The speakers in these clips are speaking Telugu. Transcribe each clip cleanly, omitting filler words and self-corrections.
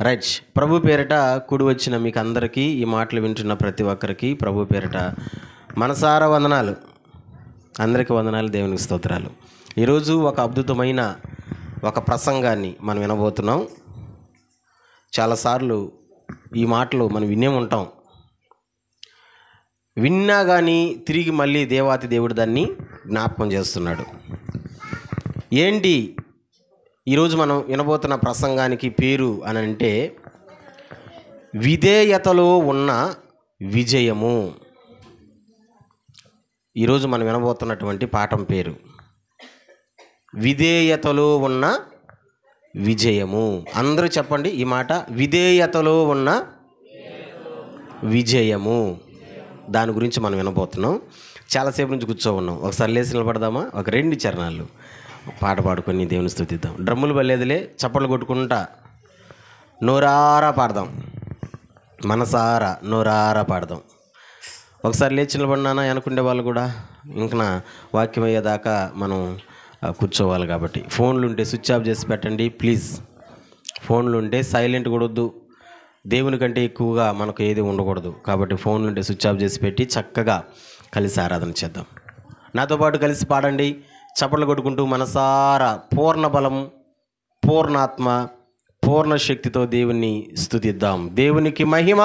రైట్. ప్రభు పేరిట కూడి వచ్చిన మీకు అందరికీ, ఈ మాటలు వింటున్న ప్రతి ఒక్కరికి ప్రభు పేరిట మనసారా వందనాలు. అందరికీ వందనాలు, దేవునికి స్తోత్రాలు. ఈరోజు ఒక అద్భుతమైన ఒక ప్రసంగాన్ని మనం వినబోతున్నాం. చాలాసార్లు ఈ మాటలు మనం వినే ఉంటాం. విన్నా కానీ తిరిగి మళ్ళీ దేవాతి దేవుడు దాన్ని జ్ఞాపకం చేస్తున్నాడు. ఏంటి ఈరోజు మనం వినబోతున్న ప్రసంగానికి పేరు అని అంటే, విధేయతలో ఉన్న విజయము. ఈరోజు మనం వినబోతున్నటువంటి పాఠం పేరు విధేయతలో ఉన్న విజయము. అందరూ చెప్పండి ఈ మాట, విధేయతలో ఉన్న విజయము. దాని గురించి మనం వినబోతున్నాం. చాలాసేపు నుంచి కూర్చో ఉన్నాం. ఒకసారి లేచి నిలబడదామా? ఒక 2 చరణాలు పాట పాడుకొని దేవుని స్తుతిద్దాం. డ్రమ్ములు బలేదులే, చప్పట్లు కొట్టుకుంటా నోరారా పాడదాం, మనసారా నోరారా పాడదాం. ఒకసారి లేచి నిలబడినానా అనుకునే వాళ్ళు కూడా ఇంకా వాక్యం అయ్యేదాకా మనం కూర్చోవాలి. కాబట్టి ఫోన్లు ఉంటే స్విచ్ ఆఫ్ చేసి పెట్టండి ప్లీజ్. ఫోన్లు ఉంటే సైలెంట్ కూడా వద్దు. దేవుని కంటే ఎక్కువగా మనకు ఏది ఉండకూడదు. కాబట్టి ఫోన్లు ఉంటే స్విచ్ ఆఫ్ చేసి పెట్టి చక్కగా కలిసి ఆరాధన చేద్దాం. నాతో పాటు కలిసి పాడండి, చప్పట్లు కొట్టుకుంటూ మనసారా పూర్ణ బలం, పూర్ణాత్మ, పూర్ణ శక్తితో దేవుని స్తుతిద్దాం. దేవునికి మహిమ.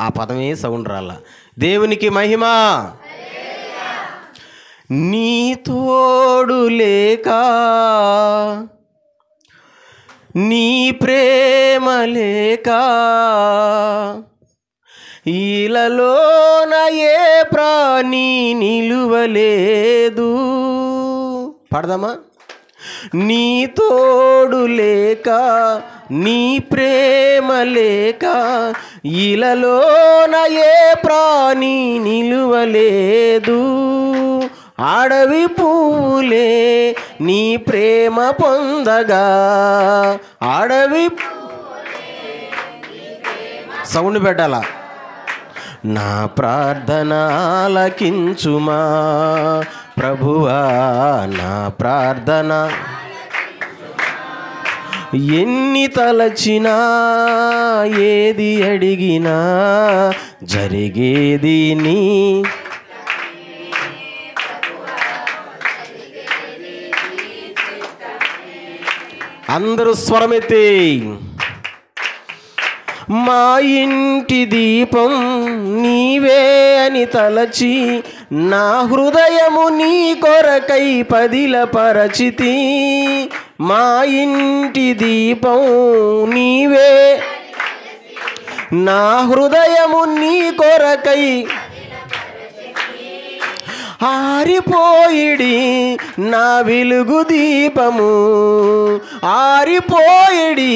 ఆ పదమే సౌండ్ రాల. దేవునికి మహిమ. నీ తోడు లేక, నీ ప్రేమ లేక, ఈలలోన ఏ ప్రాణి నిలువలేదు. పాడదామా? నీ తోడు లేక, నీ ప్రేమ లేక, ఈలలోన ఏ ప్రాణి నిలువలేదు. అడవి పూలే నీ ప్రేమ పొందగా, అడవి సౌండ్ పెట్టాలా? నా ప్రార్థన ఆలకించుమా ప్రభువా, నా ప్రార్థన. ఎన్ని తలచినా, ఏది అడిగినా జరిగేది నీ. అందరూ స్వరమెత్తి. మా ఇంటి దీపం నీవే అని తలచి, నా హృదయము నీ కొరకై పదిలపరచితి. మా ఇంటి దీపం నీవే, నా హృదయము నీ కొరకై. ఆరిపోయిడి నా వెలుగు దీపము, ఆరిపోయిడి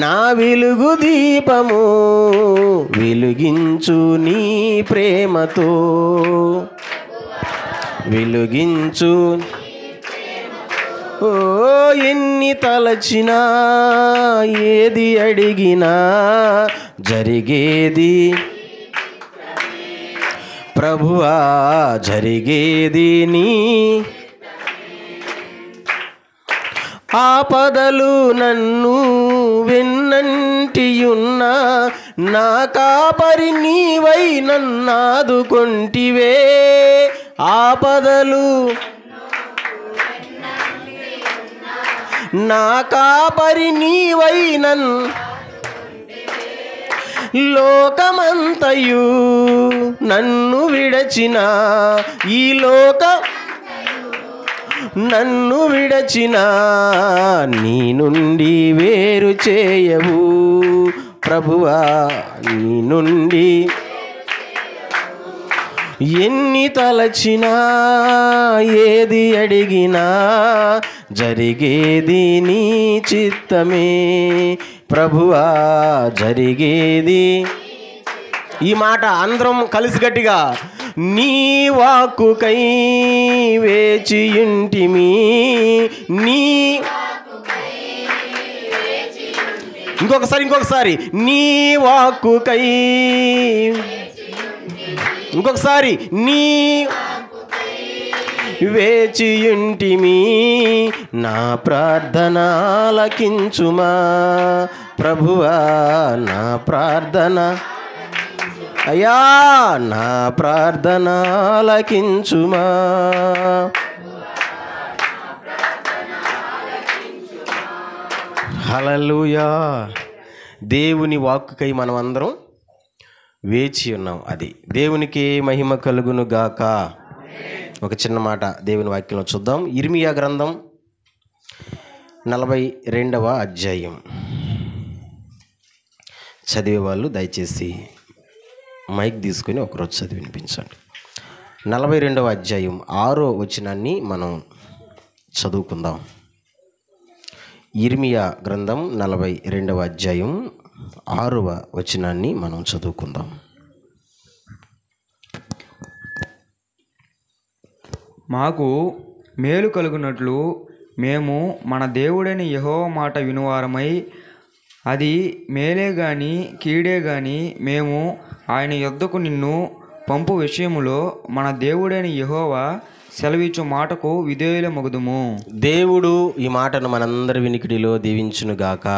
నా వెలుగు దీపము, వెలుగించు నీ ప్రేమతో, వెలుగించు. ఓ ఎన్ని తలచినా, ఏది అడిగినా జరిగేది ప్రభువా, జరిగేది నీ. ఆపదలు నన్ను వెన్నంటియున్న, నా కాపరి నీవై నన్నాదుకొంటివే. ఆపదలు నా కాపరి నీవై లోకమంతయు నన్ను విడచిన, ఈ లోక నన్ను విడచిన, నీ నుండి వేరు చేయవు ప్రభువా, నీ నుండి. ఎన్ని తలచినా, ఏది అడిగినా జరిగేది నీ చిత్తమే ప్రభువా, జరిగేది. ఈ మాట అందరం కలిసి గట్టిగా, నీ వాక్కుకై వేచియుంటిమి, నీ. ఇంకొకసారి నీ వాక్కుకై, ఇంకొకసారి నీ వేచియుంటిమి, నా ప్రార్థన ఆలకించుమా. ప్రభువా నా ప్రార్థన, అయ్యా నా ప్రార్థన ఆలకించుమా. హల్లెలూయా. దేవుని వాక్కుకై మనం అందరం వేచి ఉన్నాం. అది దేవునికి మహిమ కలుగును గాక. ఒక చిన్న మాట దేవుని వాక్యంలో చూద్దాం. ఇర్మియా గ్రంథం 42వ అధ్యాయం. చదివే వాళ్ళు దయచేసి మైక్ తీసుకొని ఒకరోజు చదివి వినిపించండి. 42వ అధ్యాయం 6వ వచనాన్ని మనం చదువుకుందాం. ఇర్మియా గ్రంథం 42వ అధ్యాయం 6వ వచనాన్ని మనం చదువుకుందాం. మాకు మేలు కలుగునట్లు మేము మన దేవుడైన యెహోవా మాట వినువారమై, అది మేలే గాని కీడే గాని మేము ఆయన యొద్దకు నిన్ను పంపు విషయములో మన దేవుడైన యెహోవా సెలవిచ్చు మాటకు విధేయులమగుదుము. దేవుడు ఈ మాటను మనందరి వినికిడిలో దీవించునుగాక.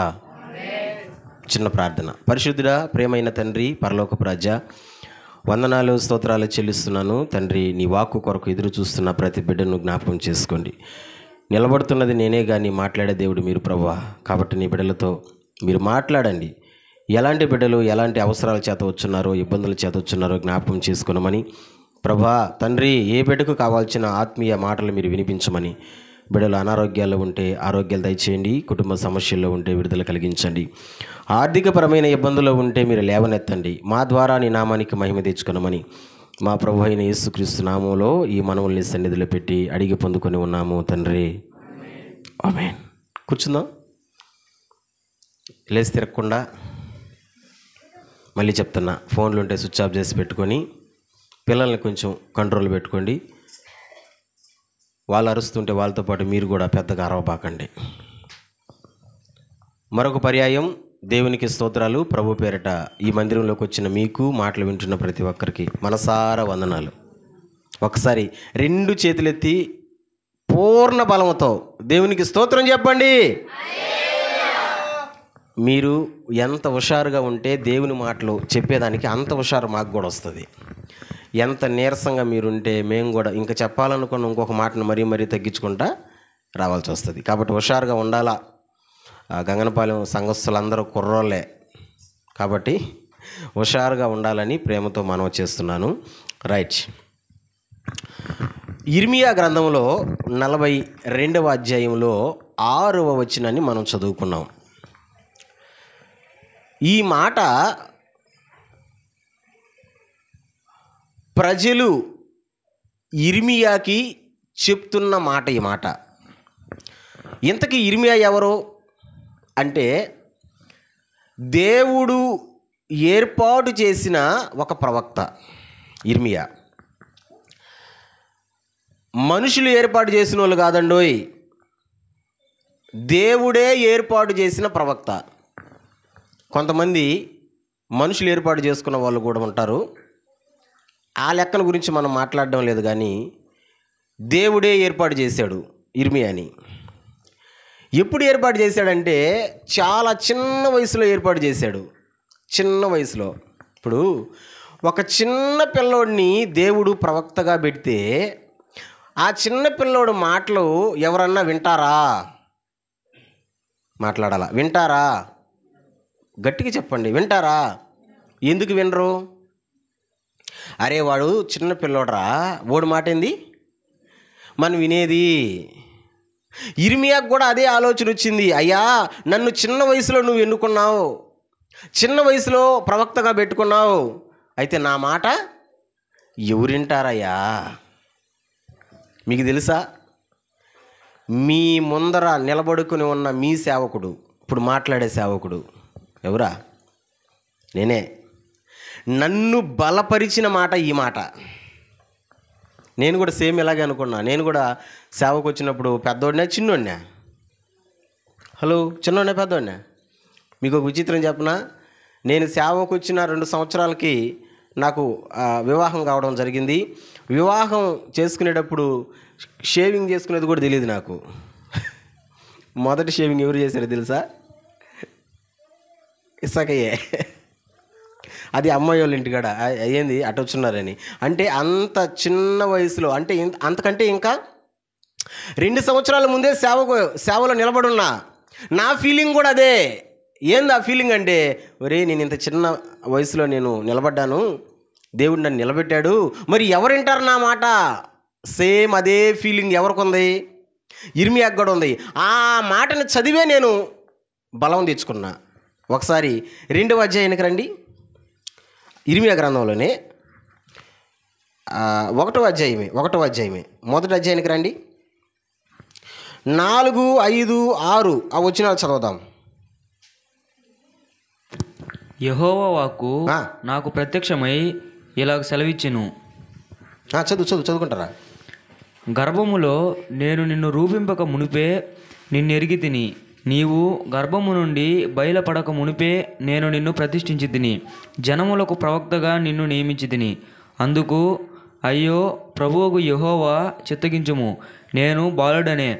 చిన్న ప్రార్థన. పరిశుద్ధుడా, ప్రేమైన తండ్రి, పరలోకపు రాజా, వందనాలు స్తోత్రాలు చెల్లిస్తున్నాను తండ్రి. నీ వాక్కు కొరకు ఎదురు చూస్తున్న ప్రతి బిడ్డను జ్ఞాపకం చేసుకోండి. నిలబడుతున్నది నేనే కానీ మాట్లాడే దేవుడు మీరు ప్రభువా. కాబట్టి నీ బిడ్డలతో మీరు మాట్లాడండి. ఎలాంటి బిడ్డలు ఎలాంటి అవసరాల చేత వచ్చున్నారో, ఇబ్బందుల చేత వచ్చున్నారో జ్ఞాపకం చేసుకున్నామని ప్రభా. తండ్రి, ఏ బిడ్డకు కావాల్సిన ఆత్మీయ మాటలు మీరు వినిపించమని, బిడ్డలు అనారోగ్యాల్లో ఉంటే ఆరోగ్యాలు దయచేయండి, కుటుంబ సమస్యల్లో ఉంటే విడుదల కలిగించండి, ఆర్థికపరమైన ఇబ్బందుల్లో ఉంటే మీరు లేవనెత్తండి. మా ద్వారా నీ నామానికి మహిమ తెచ్చుకున్నామని మా ప్రభు అయిన యేసుక్రీస్తు నామంలో ఈ మనవుల్ని సన్నిధిలో పెట్టి అడిగి పొందుకొని ఉన్నాము తండ్రి. ఆమేన్. కూర్చుందాం. లేచి తిరగకుండా మళ్ళీ చెప్తున్నా, ఫోన్లు ఉంటే స్విచ్ ఆఫ్ చేసి పెట్టుకొని పిల్లల్ని కొంచెం కంట్రోల్ పెట్టుకోండి. వాళ్ళు అరుస్తుంటే వాళ్ళతో పాటు మీరు కూడా పెద్దగా అరవబాకండి. మరొక పర్యాయం దేవునికి స్తోత్రాలు. ప్రభు పేరట ఈ మందిరంలోకి వచ్చిన మీకు, మాటలు వింటున్న ప్రతి ఒక్కరికి మనసారా వందనాలు. ఒకసారి 2 చేతులెత్తి పూర్ణ బలంతో దేవునికి స్తోత్రం చెప్పండి. మీరు ఎంత హుషారుగా ఉంటే దేవుని మాటలు చెప్పేదానికి అంత హుషారు మాకు కూడా వస్తుంది. ఎంత నీరసంగా మీరుంటే మేము కూడా ఇంకా చెప్పాలనుకున్న ఇంకొక మాటను మరీ మరీ తగ్గించుకుంటా రావాల్సి వస్తుంది. కాబట్టి హుషారుగా ఉండాలా. గంగనపాలెం సంఘస్థులందరూ కుర్రోళ్ళే కాబట్టి హుషారుగా ఉండాలని ప్రేమతో మనవి చేస్తున్నాను. రైట్. ఇర్మియా గ్రంథంలో 42వ అధ్యాయంలో 6వ వచనాన్ని మనం చదువుకున్నాం. ఈ మాట ప్రజలు ఇర్మియాకి చెప్తున్న మాట. ఈ మాట ఇంతకీ ఇర్మియా ఎవరు అంటే, దేవుడు ఏర్పాటు చేసిన ఒక ప్రవక్త ఇర్మియా. మనుషులు ఏర్పాటు చేసిన వాళ్ళు కాదండోయ్, దేవుడే ఏర్పాటు చేసిన ప్రవక్త. కొంతమంది మనుషులు ఏర్పాటు చేసుకున్న వాళ్ళు కూడా ఉంటారు. ఆ లెక్కల గురించి మనం మాట్లాడడం లేదు, కానీ దేవుడే ఏర్పాటు చేశాడు ఇర్మియాని. ఎప్పుడు ఏర్పాటు చేశాడంటే చాలా చిన్న వయసులో ఏర్పాటు చేశాడు. చిన్న వయసులో. ఇప్పుడు ఒక చిన్న పిల్లోడిని దేవుడు ప్రవక్తగా పెడితే ఆ చిన్న పిల్లోడు మాటలు ఎవరన్నా వింటారా? మాట్లాడాలా? వింటారా? గట్టిగా చెప్పండి, వింటారా? ఎందుకు వినరు? అరే వాడు చిన్న పిల్లోడరా, వాడు మాట ఏంది మనం వినేది. ఇర్మియాకు కూడా అదే ఆలోచన వచ్చింది. అయ్యా, నన్ను చిన్న వయసులో నువ్వు ఎన్నుకున్నావు, చిన్న వయసులో ప్రవక్తగా పెట్టుకున్నావు, అయితే నా మాట ఎవరింటారయ్యా? మీకు తెలుసా, మీ ముందర నిలబడుకుని ఉన్న మీ సేవకుడు, ఇప్పుడు మాట్లాడే సేవకుడు ఎవరా? నేనే. నన్ను బలపరిచిన మాట ఈ మాట. నేను కూడా సేమ్ ఇలాగే అనుకున్నా. నేను కూడా సేవకు వచ్చినప్పుడు పెద్దోడినా చిన్నోడినా? హలో, చిన్నోడినా పెద్దోడినా? మీకు ఒక విచిత్రం చెప్పనా? నేను సేవకు వచ్చిన 2 సంవత్సరాలకి నాకు వివాహం కావడం జరిగింది. వివాహం చేసుకునేటప్పుడు షేవింగ్ చేసుకునేది కూడా తెలియదు నాకు. మొదటి షేవింగ్ ఎవరు చేశారో తెలుసా? ఇసాకయ్యే. అది అమ్మాయి వాళ్ళ ఇంటికాడ అయ్యింది అటు వచ్చున్నారని. అంటే అంత చిన్న వయసులో, అంటే అంతకంటే ఇంకా 2 సంవత్సరాల ముందే సేవలో నిలబడున్నా. నా ఫీలింగ్ కూడా అదే. ఏంది ఆ ఫీలింగ్ అంటే, ఒరే నేను ఇంత చిన్న వయసులో నేను నిలబడ్డాను, దేవుడు నన్ను నిలబెట్టాడు, మరి ఎవరు వింటారు నా మాట? సేమ్ అదే ఫీలింగ్ ఎవరికి ఉంది? ఇర్మియాకు కూడా ఉంది. ఆ మాటను చదివే నేను బలం తెచ్చుకున్నా. ఒకసారి 2వ అధ్యాయానికి రండి. ఇర్మియా గ్రంథంలోనే 1వ అధ్యాయమే మొదటి అధ్యాయానికి రండి. 4, 5, 6 ఆ వచనాలు చదువుదాం. యెహోవా వాక్కు నాకు ప్రత్యక్షమై ఇలాగ సెలవిచ్చెను. చదువుకుంటారా? గర్భములో నేను నిన్ను రూపింపక మునిపే నిన్నెరిగి తిని, నీవు గర్భము నుండి బయలుపడక మునిపే నేను నిన్ను ప్రతిష్ఠించి తిని, జనములకు ప్రవక్తగా నిన్ను నియమించి తిని. అందుకు అయ్యో ప్రభువుకు యెహోవా చిత్తగించుము, నేను బాలుడనే,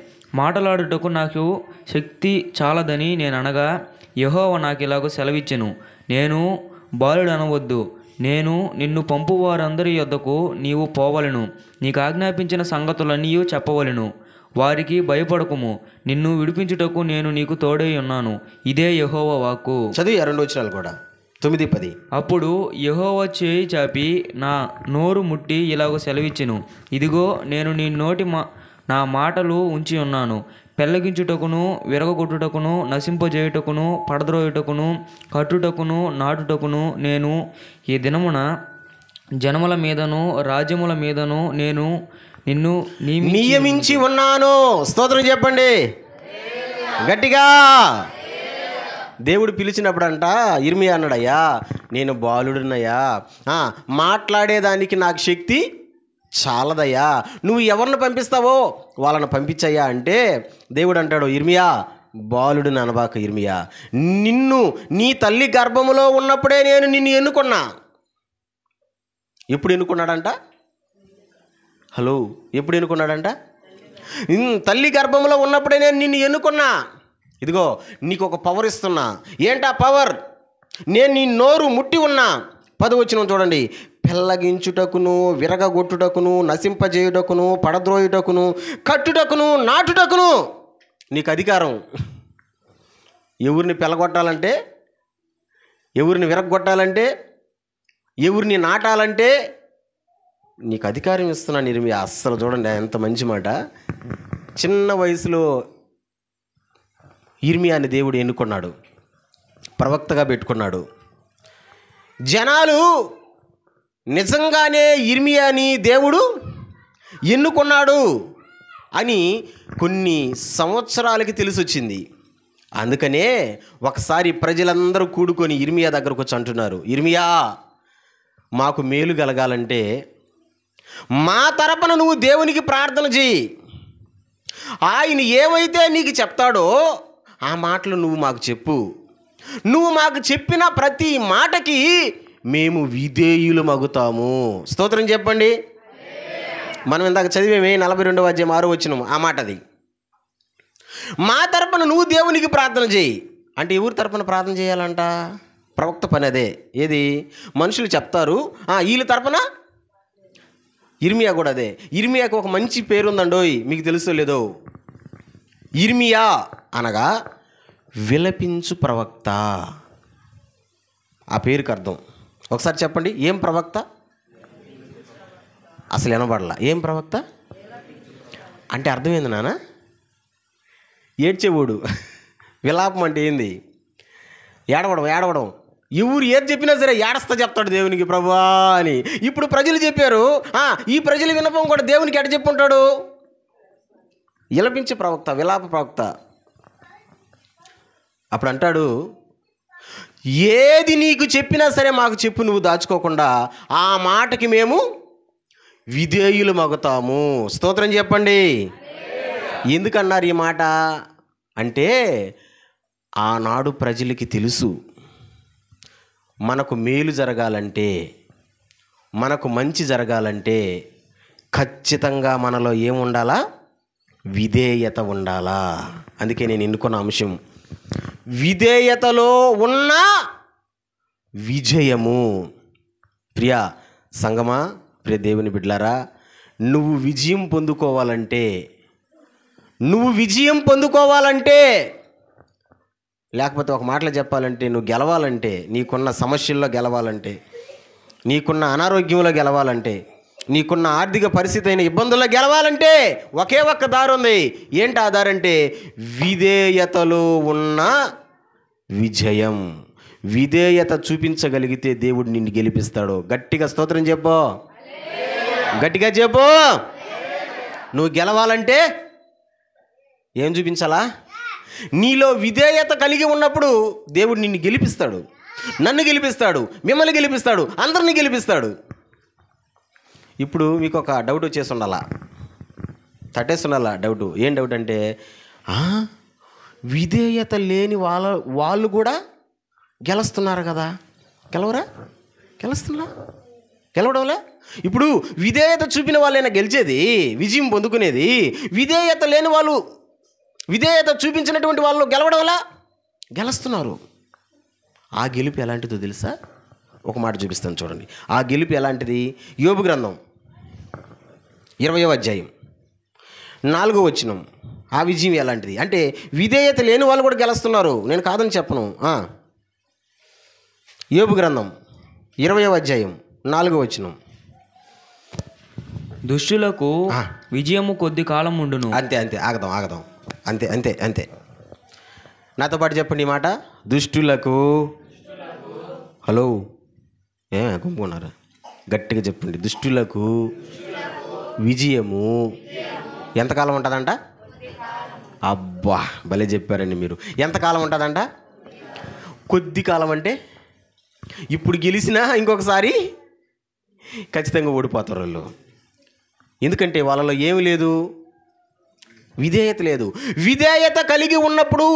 మాటలాడుటకు నాకు శక్తి చాలదని నేను అనగా, యెహోవా నాకు ఇలాగ సెలవిచ్చెను, నేను బాలుడనవద్దు, నేను నిన్ను పంపు వారందరి యొద్దకు నీవు పోవలెను, నీకు ఆజ్ఞాపించిన సంగతులన్నీ చెప్పవలెను, వారికి భయపడకుము, నిన్ను విడిపించుటకు నేను నీకు తోడై ఉన్నాను, ఇదే యెహోవా వాక్కు. చదివి 2 వచనాలు కూడా 9, 10. అప్పుడు యెహోవా చేయి చాపి నా నోరు ముట్టి ఇలాగ సెలవిచ్చెను, ఇదిగో నేను నీ నోటి నా మాటలు ఉంచి ఉన్నాను, పెళ్ళగించుటకును, విరగొట్టుటకును, నశింపజేయుటకును, పడద్రోయుటకును, కట్టుటకును, నాటుటకును నేను ఈ దినమున జనముల మీదను రాజ్యముల మీదను నేను నిన్ను నియమించి ఉన్నాను. స్తోత్రం చెప్పండి గట్టిగా. దేవుడు పిలిచినప్పుడంట ఇర్మియా అన్నాడయ్యా, నేను బాలుడునయ్యా, మాట్లాడేదానికి నాకు శక్తి చాలదయ్యా, నువ్వు ఎవరిని పంపిస్తావో వాళ్ళని పంపించయ్యా అంటే, దేవుడు అంటాడు, ఇర్మియా బాలుడిని అనబాక ఇర్మియా, నిన్ను నీ తల్లి గర్భములో ఉన్నప్పుడే నేను నిన్ను ఎన్నుకున్నా. ఎప్పుడు ఎన్నుకున్నాడంట? హలో, ఎప్పుడు ఎన్నుకున్నాడంట? తల్లి గర్భంలో ఉన్నప్పుడే నేను నిన్ను ఎన్నుకున్నా. ఇదిగో నీకు ఒక పవర్ ఇస్తున్నా. ఏంటా పవర్? నేను నీ నోరు ముట్టి ఉన్నా. 10వ వచనం చూడండి. పెళ్ళగించుటకును, విరగగొట్టుటకును, నశింపజేయుటకును, పడద్రోయుటకును, కట్టుటకును, నాటుటకును నీకు అధికారం. ఎవరిని పెళ్ళగొట్టాలంటే, ఎవరిని విరగొట్టాలంటే, ఎవరిని నాటాలంటే నీకు అధికారం ఇస్తున్నాను ఇర్మియా. అస్సలు చూడండి ఎంత మంచి మాట. చిన్న వయసులో ఇర్మియాని దేవుడు ఎన్నుకున్నాడు, ప్రవక్తగా పెట్టుకున్నాడు. జనాలు నిజంగానే ఇర్మియాని దేవుడు ఎన్నుకున్నాడు అని కొన్ని సంవత్సరాలకి తెలిసొచ్చింది. అందుకనే ఒకసారి ప్రజలందరూ కూడుకొని ఇర్మియా దగ్గరకు వచ్చి అంటున్నారు, ఇర్మియా మాకు మేలు కలగాలంటే మా తరపున నువ్వు దేవునికి ప్రార్థన చేయి. ఆయన ఏమైతే నీకు చెప్తాడో ఆ మాటలు నువ్వు మాకు చెప్పు. నువ్వు మాకు చెప్పిన ప్రతి మాటకి మేము విధేయులమగుతాము. స్తోత్రం చెప్పండి. మనం ఇందాక చదివేమే 42వ అధ్యాయం 6వ వచనం ఆ మాట అది. మా తరపున నువ్వు దేవునికి ప్రార్థన చేయి అంటే ఎవరి తరపున ప్రార్థన చేయాలంట? ప్రవక్త పని అదే. ఏది? మనుషులు చెప్తారు, వీళ్ళ తరపున ఇర్మియా కూడా అదే. ఇర్మియాకు ఒక మంచి పేరు ఉందండోయ్, మీకు తెలుసో లేదో. ఇర్మియా అనగా విలపించు ప్రవక్త. ఆ పేరుకి అర్థం ఒకసారి చెప్పండి. ఏం ప్రవక్త? అసలు వినబడలా. ఏం ప్రవక్త అంటే అర్థమైంది నాన్న? ఏడ్చేవాడు. విలాపం అంటే ఏంది? ఏడవడం. ఎవరు ఏది చెప్పినా సరే ఏడస్తా చెప్తాడు దేవునికి ప్రభువా అని. ఇప్పుడు ప్రజలు చెప్పారు, ఈ ప్రజల వినపం కూడా దేవునికి ఎట చెప్పుంటాడు? విలపించే ప్రవక్త, విలాప ప్రవక్త. అప్పుడు అంటాడు, ఏది నీకు చెప్పినా సరే మాకు చెప్పు, నువ్వు దాచుకోకుండా. ఆ మాటకి మేము విధేయులు మగుతాము. స్తోత్రం చెప్పండి. ఎందుకన్నారు ఈ మాట అంటే, ఆనాడు ప్రజలకి తెలుసు, మనకు మేలు జరగాలంటే, మనకు మంచి జరగాలంటే ఖచ్చితంగా మనలో ఏముండాలా? విధేయత ఉండాలా. అందుకే నేను ఎన్నుకున్న అంశం విధేయతలో ఉన్న విజయము. ప్రియా సంగమా, ప్రియ దేవుని బిడ్డలారా, నువ్వు విజయం పొందుకోవాలంటే లేకపోతే ఒక మాటలో చెప్పాలంటే నువ్వు గెలవాలంటే, నీకున్న సమస్యల్లో గెలవాలంటే, నీకున్న అనారోగ్యంలో గెలవాలంటే, నీకున్న ఆర్థిక పరిస్థితి అయిన ఇబ్బందుల్లో గెలవాలంటే ఒకే ఒక్క దారి ఉంది. ఏంటి ఆ దారి అంటే విధేయతలో ఉన్న విజయం. విధేయత చూపించగలిగితే దేవుడు నిన్ను గెలిపిస్తాడు. గట్టిగా స్తోత్రం చెప్పు, గట్టిగా చెప్పు. నువ్వు గెలవాలంటే ఏం చూపించాలా? నీలో విధేయత కలిగి ఉన్నప్పుడు దేవుడు నిన్ను గెలిపిస్తాడు, నన్ను గెలిపిస్తాడు, మిమ్మల్ని గెలిపిస్తాడు, అందరినీ గెలిపిస్తాడు. ఇప్పుడు మీకు ఒక డౌట్ వచ్చేసి ఉండాలా, తట్టేస్తుండాలా డౌట్. ఏం డౌట్ అంటే విధేయత లేని వాళ్ళు కూడా గెలుస్తున్నారు కదా, గెలవడంలే. ఇప్పుడు విధేయత చూపిన వాళ్ళైనా గెలిచేది, విజయం పొందుకునేది. విధేయత లేని వాళ్ళు, విధేయత చూపించినటువంటి వాళ్ళు గెలవడంలా గెలుస్తున్నారు. ఆ గెలుపు ఎలాంటిదో తెలుసా? ఒక మాట చూపిస్తాను చూడండి. ఆ గెలుపు ఎలాంటిది? యోబు గ్రంథం 20వ అధ్యాయం 4వ వచనం. ఆ విజయం ఎలాంటిది అంటే విధేయత లేని వాళ్ళు కూడా గెలుస్తున్నారు, నేను కాదని చెప్పను. యోబు గ్రంథం 20వ అధ్యాయం 4వ వచనం. దుష్టులకు విజయము కొద్ది కాలం ఉండును. అంతే ఆగదాం. అంతే నాతో పాటు చెప్పండి ఈ మాట. దుష్టులకు, హలో గుంపుకున్నారా? గట్టిగా చెప్పండి. దుష్టులకు విజయము ఎంతకాలం ఉంటుందంట? అబ్బా భలే చెప్పారండి మీరు. ఎంతకాలం ఉంటుందంట? కొద్ది కాలం. అంటే ఇప్పుడు గెలిచినా ఇంకొకసారి ఖచ్చితంగా ఓడిపోతారు వాళ్ళు. ఎందుకంటే వాళ్ళలో ఏమి లేదు, విధేయత లేదు. విధేయత కలిగి ఉన్నప్పుడు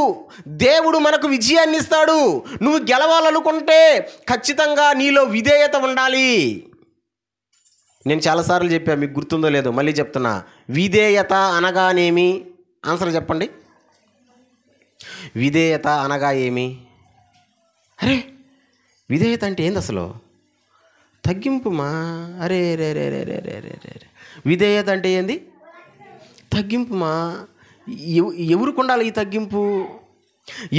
దేవుడు మనకు విజయాన్ని ఇస్తాడు. నువ్వు గెలవాలనుకుంటే ఖచ్చితంగా నీలో విధేయత ఉండాలి. నేను చాలాసార్లు చెప్పాను, మీకు గుర్తుందో లేదో మళ్ళీ చెప్తున్నా. విధేయత అనగానేమి? ఆన్సర్ చెప్పండి. విధేయత అనగా ఏమి? అరే విధేయత అంటే ఏంది అసలు? తగ్గింపుమా. అరే రే రే రే రే రే రే రే విధేయత అంటే ఏంది? తగ్గింపుమా. ఎవరికి ఉండాలి ఈ తగ్గింపు?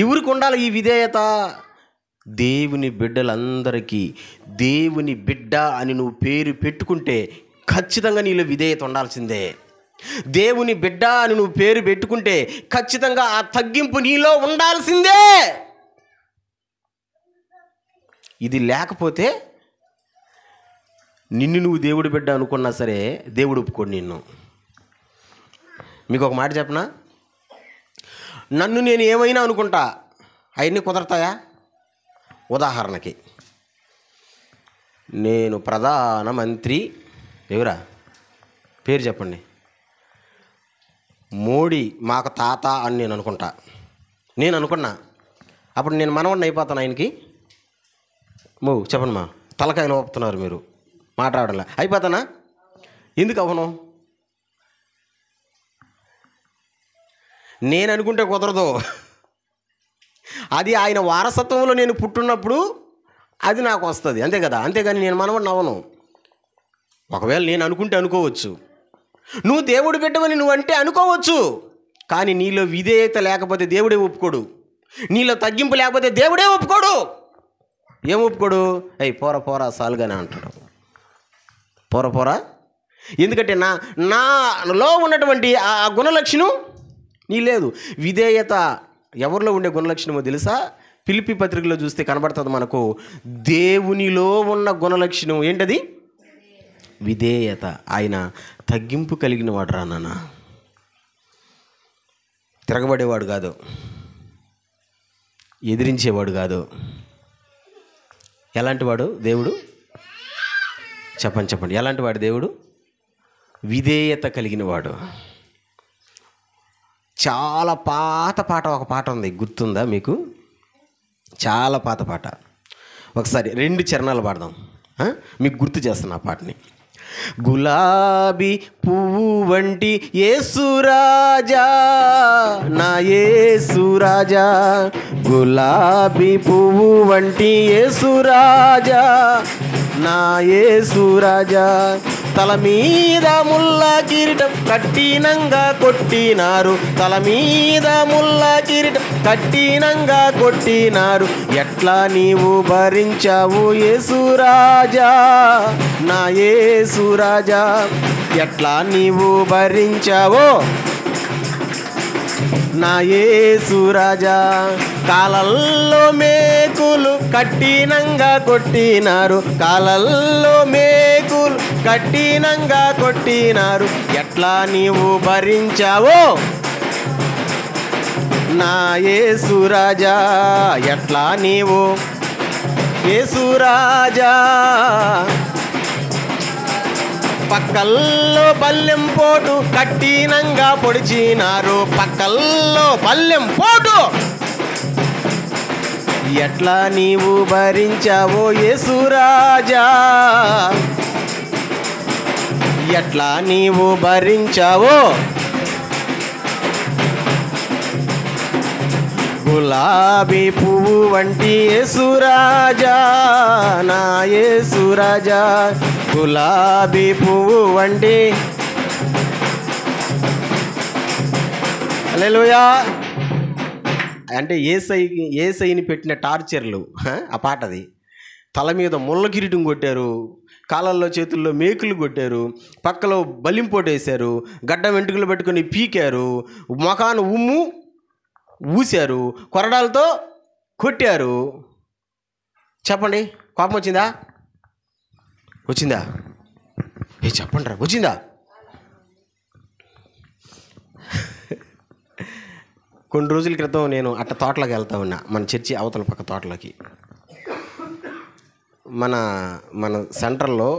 ఎవరికి ఉండాలి ఈ విధేయత? దేవుని బిడ్డలందరికీ. దేవుని బిడ్డ అని నువ్వు పేరు పెట్టుకుంటే ఖచ్చితంగా నీలో విధేయత ఉండాల్సిందే. దేవుని బిడ్డ అని నువ్వు పేరు పెట్టుకుంటే ఖచ్చితంగా ఆ తగ్గింపు నీలో ఉండాల్సిందే. ఇది లేకపోతే నిన్ను నువ్వు దేవుడి బిడ్డ అనుకున్నా సరే దేవుడు ఒప్పుకోడు నిన్ను. మీకు ఒక మాట చెప్పనా? నన్ను నేను ఏమైనా అనుకుంటా, అవన్నీ కుదరతాయా? ఉదాహరణకి నేను ప్రధానమంత్రి, ఎవరా పేరు చెప్పండి, మోడీ మాకు తాత అని నేను అనుకున్నా. అప్పుడు నేను మనవడిని అయిపోతాను ఆయనకి. చెప్పండి మా తలకాయలు ఒప్పుతున్నారు మీరు, మాట్లాడాల అయిపోతానా? ఎందుకు అవను? నేను అనుకుంటే కుదరదు. అది ఆయన వారసత్వంలో నేను పుట్టున్నప్పుడు అది నాకు వస్తుంది, అంతే కదా. అంతేగాని నేను మనవడిని అవను. ఒకవేళ నేను అనుకుంటే అనుకోవచ్చు, నువ్వు దేవుడు బిడ్డవని నువ్వు అంటే అనుకోవచ్చు, కానీ నీలో విధేయత లేకపోతే దేవుడే ఒప్పుకోడు. నీలో తగ్గింపు లేకపోతే దేవుడే ఒప్పుకోడు. ఏం ఒప్పుకోడు? పోరా సాలుగానే అంటాడు. పోరా. ఎందుకంటే నాలో ఉన్నటువంటి ఆ గుణలక్షణం నీ లేదు. విధేయత ఎవరిలో ఉండే గుణలక్షణమో తెలుసా? ఫిలిప్పీ పత్రికలో చూస్తే కనబడుతుంది మనకు. దేవునిలో ఉన్న గుణలక్షణం ఏంటది? విధేయత. ఆయన తగ్గింపు కలిగిన వాడు రా నాన్న, తిరగబడేవాడు కాదు, ఎదిరించేవాడు కాదు. ఎలాంటి వాడు దేవుడు? చెప్పండి ఎలాంటి వాడు దేవుడు? విధేయత కలిగిన వాడు. చాలా పాత పాట, ఒక పాట ఉంది, గుర్తుందా మీకు? చాలా పాత పాట. ఒకసారి 2 చరణాలు పాడదాం, మీకు గుర్తు చేస్తున్నా ఆ పాటని. గులాబీ పువ్వు వంటి యేసురాజా, నా యేసురాజా. గులాబీ పువ్వు వంటి యేసురాజా, నా యేసురాజా. తల మీద ముల్ల కిరీటం కఠినంగా కొట్టినారు, తల మీద ముల్ల కిరీటం కఠినంగా కొట్టినారు. ఎట్లా నీవు భరించావు యేసురాజా, నా యేసురాజా. ఎట్లా నీవు భరించావో నా యేసురాజా. కాలల్లో మేకులు కఠినంగా కొట్టినారు, కాలల్లో మేకులు కఠినంగా కొట్టినారు. ఎట్లా నీవు భరించావో నా యేసురాజా. ఎట్లా నీవు యేసురాజా. పక్కల్లో బల్లెం పోటు కఠినంగా పొడిచినారు, పక్కల్లో బల్లెం పోటు. ఎట్లా నీవు భరించావో యేసురాజా, ఎట్లా నీవు భరించావో. గులాబీ పువ్వు వంటి యేసురాజా, నా యేసురాజా. గులాబీ పువ్వు వంటి. హల్లెలూయా. అంటే ఏసైని పెట్టిన టార్చర్లు ఆ పాట అది. తల మీద ముళ్ళ కిరీటం కొట్టారు, కాళ్ళల్లో చేతుల్లో మేకులు కొట్టారు, పక్కలో బలింపోటు వేశారు, గడ్డ వెంట్రుకలు పెట్టుకొని పీకారు, మొఖాను ఉమ్ము ఊశారు, కొరడాలతో కొట్టారు. చెప్పండి, కోపం వచ్చిందా? వచ్చిందా? చెప్పండి రా, వచ్చిందా? కొన్ని రోజుల క్రితం నేను అట్ట తోటలోకి వెళ్తా ఉన్నా, మన చర్చి అవతల పక్క తోటలోకి. మన సెంటర్లో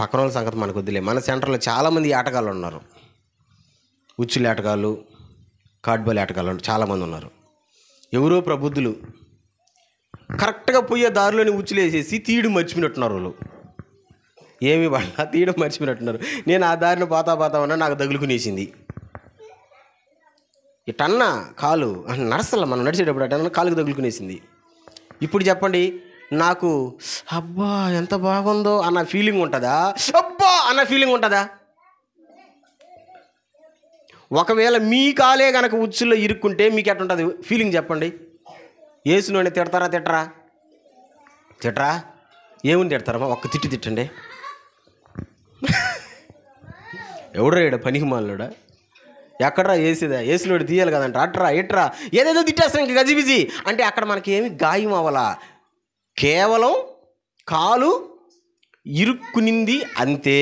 పక్కన వాళ్ళ సంగతి మనకు వద్దులే, మన సెంటర్లో చాలామంది ఆటగాళ్ళు ఉన్నారు. ఉచ్చులు ఆటగాళ్ళు, కార్డ్బాల్ ఆటగాళ్ళు చాలామంది ఉన్నారు. ఎవరో ప్రబుద్ధులు కరెక్ట్గా పోయే దారిలోని ఉచ్చులు వేసేసి తీయడం మర్చిపోయినట్టున్నారు. వాళ్ళు ఏమి వాళ్ళ తీయడం మర్చిపోయినట్టున్నారు. నేను ఆ దారిని పోతా ఉన్నా, నాకు తగులుకునేసింది. ఇటన్నా కాలు నడసల, మనం నడిచేటప్పుడు అటన్నా కాలుకు తగులుకునేసింది. ఇప్పుడు చెప్పండి, నాకు అబ్బా ఎంత బాగుందో అన్న ఫీలింగ్ ఉంటుందా? అబ్బా అన్న ఫీలింగ్ ఉంటుందా? ఒకవేళ మీ కాలే కనుక ఉచ్చుల్లో ఇరుక్కుంటే మీకు ఎట్టుంటుంది ఫీలింగ్ చెప్పండి? యేసులోనే తిట్టరా? ఏముంది తిడతారమ్మా? ఒక్క తిట్టండి. ఎవడరా ఈడ పనికి మాలోడా? ఎక్కడరా వేసేదా? ఏసులోడు తీయాలి కదంట. అట్రా ఇట్రా ఏదేదో తిట్టేస్తాం ఇంక గజిబిజి. అంటే అక్కడ మనకి ఏమి గాయం అవ్వాలా, కేవలం కాలు ఇరుక్కునింది అంతే.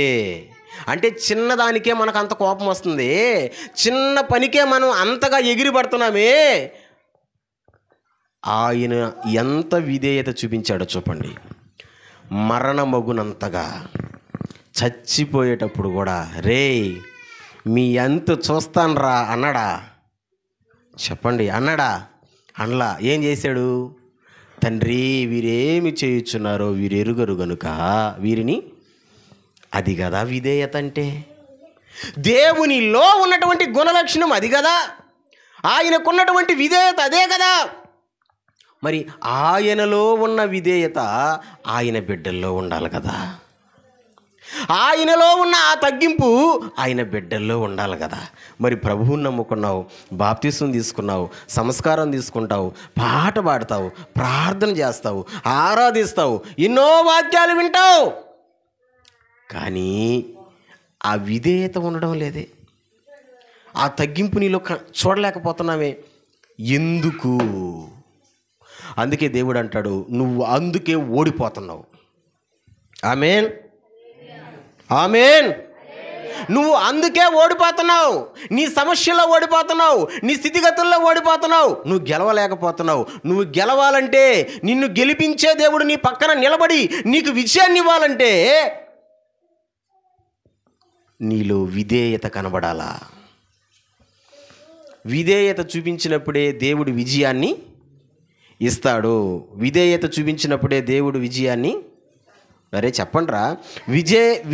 అంటే చిన్నదానికే మనకు అంత కోపం వస్తుంది, చిన్న పనికే మనం అంతగా ఎగిరి పడుతున్నామే. ఆయన ఎంత విధేయత చూపించాడో చూపండి. మరణమగునంతగా చచ్చిపోయేటప్పుడు కూడా రే మీ అంత చూస్తాన్రా అన్నాడా? చెప్పండి, అన్నాడా? అనలా. ఏం చేశాడు? తండ్రి వీరేమి చేయుచున్నారో వీరెరుగరు గనుక వీరిని. అది కదా విధేయత అంటే. దేవునిలో ఉన్నటువంటి గుణలక్షణం అది కదా, ఆయనకున్నటువంటి విధేయత అదే కదా. మరి ఆయనలో ఉన్న విధేయత ఆయన బిడ్డల్లో ఉండాలి కదా. ఆయనలో ఉన్న ఆ తగ్గింపు ఆయన బిడ్డల్లో ఉండాలి కదా. మరి ప్రభువుని నమ్ముకున్నావు, బాప్తిసం తీసుకున్నావు, సంస్కారం తీసుకుంటావు, పాట పాడతావు, ప్రార్థన చేస్తావు, ఆరాధిస్తావు, ఎన్నో వాక్యాలు వింటావు, కానీ ఆ విధేయత ఉండడం లేదే. ఆ తగ్గింపు నీలో చూడలేకపోతున్నామే. ఎందుకు? అందుకే దేవుడు అంటాడు, నువ్వు అందుకే ఓడిపోతున్నావు. ఆమేన్, ఆమేన్. నువ్వు అందుకే ఓడిపోతున్నావు. నీ సమస్యల్లో ఓడిపోతున్నావు, నీ స్థితిగతుల్లో ఓడిపోతున్నావు, నువ్వు గెలవలేకపోతున్నావు. నువ్వు గెలవాలంటే, నిన్ను గెలిపించే దేవుడు నీ పక్కన నిలబడి నీకు విజయాన్ని ఇవ్వాలంటే నీలో విధేయత కనబడాలా. విధేయత చూపించినప్పుడే దేవుడు విజయాన్ని ఇస్తాడు. విధేయత చూపించినప్పుడే దేవుడు విజయాన్ని అరే చెప్పండిరా,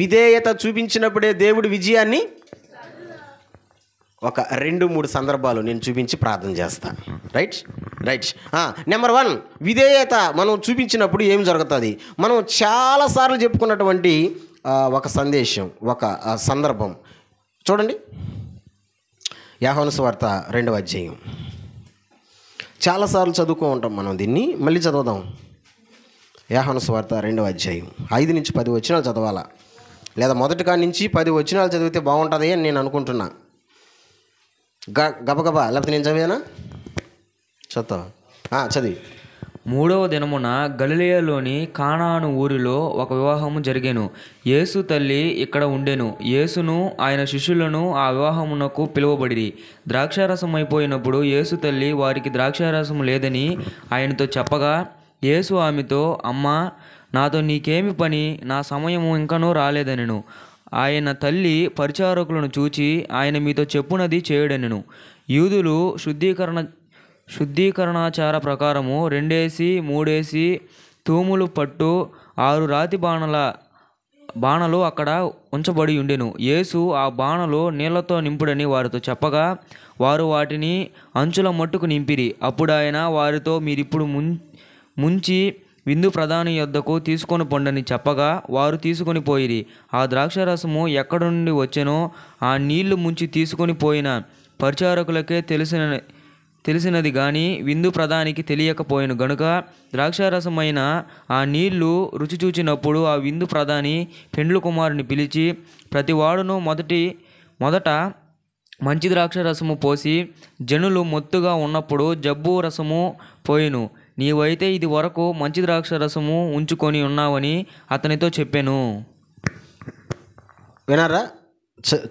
విధేయత చూపించినప్పుడే దేవుడు విజయాన్ని ఒక 2-3 సందర్భాలు నేను చూపించి ప్రార్థన చేస్తా. రైట్. నెంబర్ 1, విధేయత మనం చూపించినప్పుడు ఏం జరుగుతుంది? మనం చాలాసార్లు చెప్పుకున్నటువంటి ఒక సందేశం, ఒక సందర్భం చూడండి. యోహాను సువార్త 2వ అధ్యాయం. చాలాసార్లు చదువుకో ఉంటాం మనం, దీన్ని మళ్ళీ చదువుదాం. యోహాను సువార్త 2వ అధ్యాయం 5 నుంచి 10 వచనాలు చదవాలా, లేదా మొదటి కాడి నుంచి 10 వచనాలు చదివితే బాగుంటుంది అని నేను అనుకుంటున్నా. గబగబా, లేకపోతే నేను చదివానా? చదివి. 3వ దినమున గలిలయలోని కానాను ఊరిలో ఒక వివాహము జరిగెను. యేసు తల్లి ఇక్కడ ఉండెను. యేసును ఆయన శిష్యులను ఆ వివాహమునకు పిలువబడిరి. ద్రాక్షారసం అయిపోయినప్పుడు యేసు తల్లి వారికి ద్రాక్షారసం లేదని ఆయనతో చెప్పగా, యేసు ఆమెతో, అమ్మా, నాతో నీకేమి పని? నా సమయము ఇంకనూ రాలేదనెను. ఆయన తల్లి పరిచారకులను చూచి, ఆయన మీతో చెప్పునది చేయుడనెను. యూదులు శుద్ధీకరణాచార ప్రకారము 2-3 తూములు పట్టు 6 రాతి బాణలు అక్కడ ఉంచబడి ఉండెను. యేసు ఆ బాణలు నీళ్లతో నింపుడని వారితో చెప్పగా, వారు వాటిని అంచుల మట్టుకు నింపిరి. అప్పుడు ఆయన వారితో, మీరిప్పుడు ముంచి విందు ప్రధాని యొద్దకు తీసుకొని పొండని చెప్పగా, వారు తీసుకొని పోయిరి. ఆ ద్రాక్షారసము ఎక్కడ నుండి వచ్చెనో ఆ నీళ్లు ముంచి తీసుకొని పోయిన పరిచారకులకే తెలిసినది కానీ విందు ప్రధానికి తెలియకపోయాను గనుక, ద్రాక్షారసమైన ఆ నీళ్లు రుచి చూచినప్పుడు ఆ విందు ప్రధాని పెండ్లు కుమారుని పిలిచి, ప్రతివాడును మొదట మంచి ద్రాక్షారసము పోసి జనులు మొత్తుగా ఉన్నప్పుడు జబ్బు రసము పోయిను. నీవైతే ఇది వరకు మంచి ద్రాక్షారసము ఉంచుకొని ఉన్నావని అతనితో చెప్పాను. వినారా?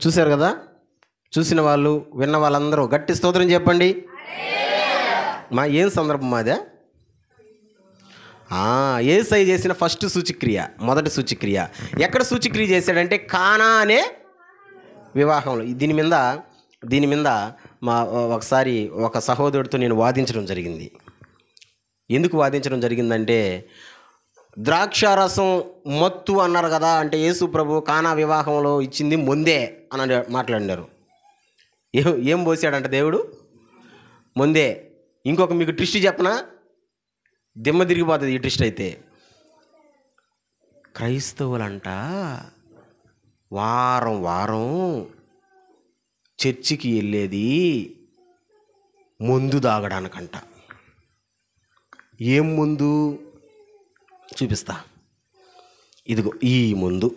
చూశారు కదా? చూసిన వాళ్ళు, విన్న వాళ్ళందరూ గట్టి స్తోత్రం చెప్పండి. ఏం సందర్భం అదే? యేసయ్య చేసిన ఫస్ట్ సూచక్రియ, మొదటి సూచక్రియ. ఎక్కడ సూచక్రియ చేశాడంటే కానా అనే వివాహంలో. దీని మీద ఒకసారి ఒక సహోదరుడితో నేను వాదించడం జరిగింది. ఎందుకు వాదించడం జరిగిందంటే, ద్రాక్షారసం మత్తు అన్నారు కదా, అంటే యేసు ప్రభు కానా వివాహంలో ఇచ్చింది ముందే అని మాట్లాడినారు. ఏం పోసాడంట దేవుడు? ముందే. ఇంకొక మీకు ట్విస్ట్ చెప్పనా? దిమ్మ తిరిగిపోతుంది ఈ ట్విస్ట్ అయితే. క్రైస్తవులంట వారం చర్చికి వెళ్ళేది మందు తాగడానికంట. ఏం ముందు చూపిస్తా, ఇదిగో ఈ ముందు.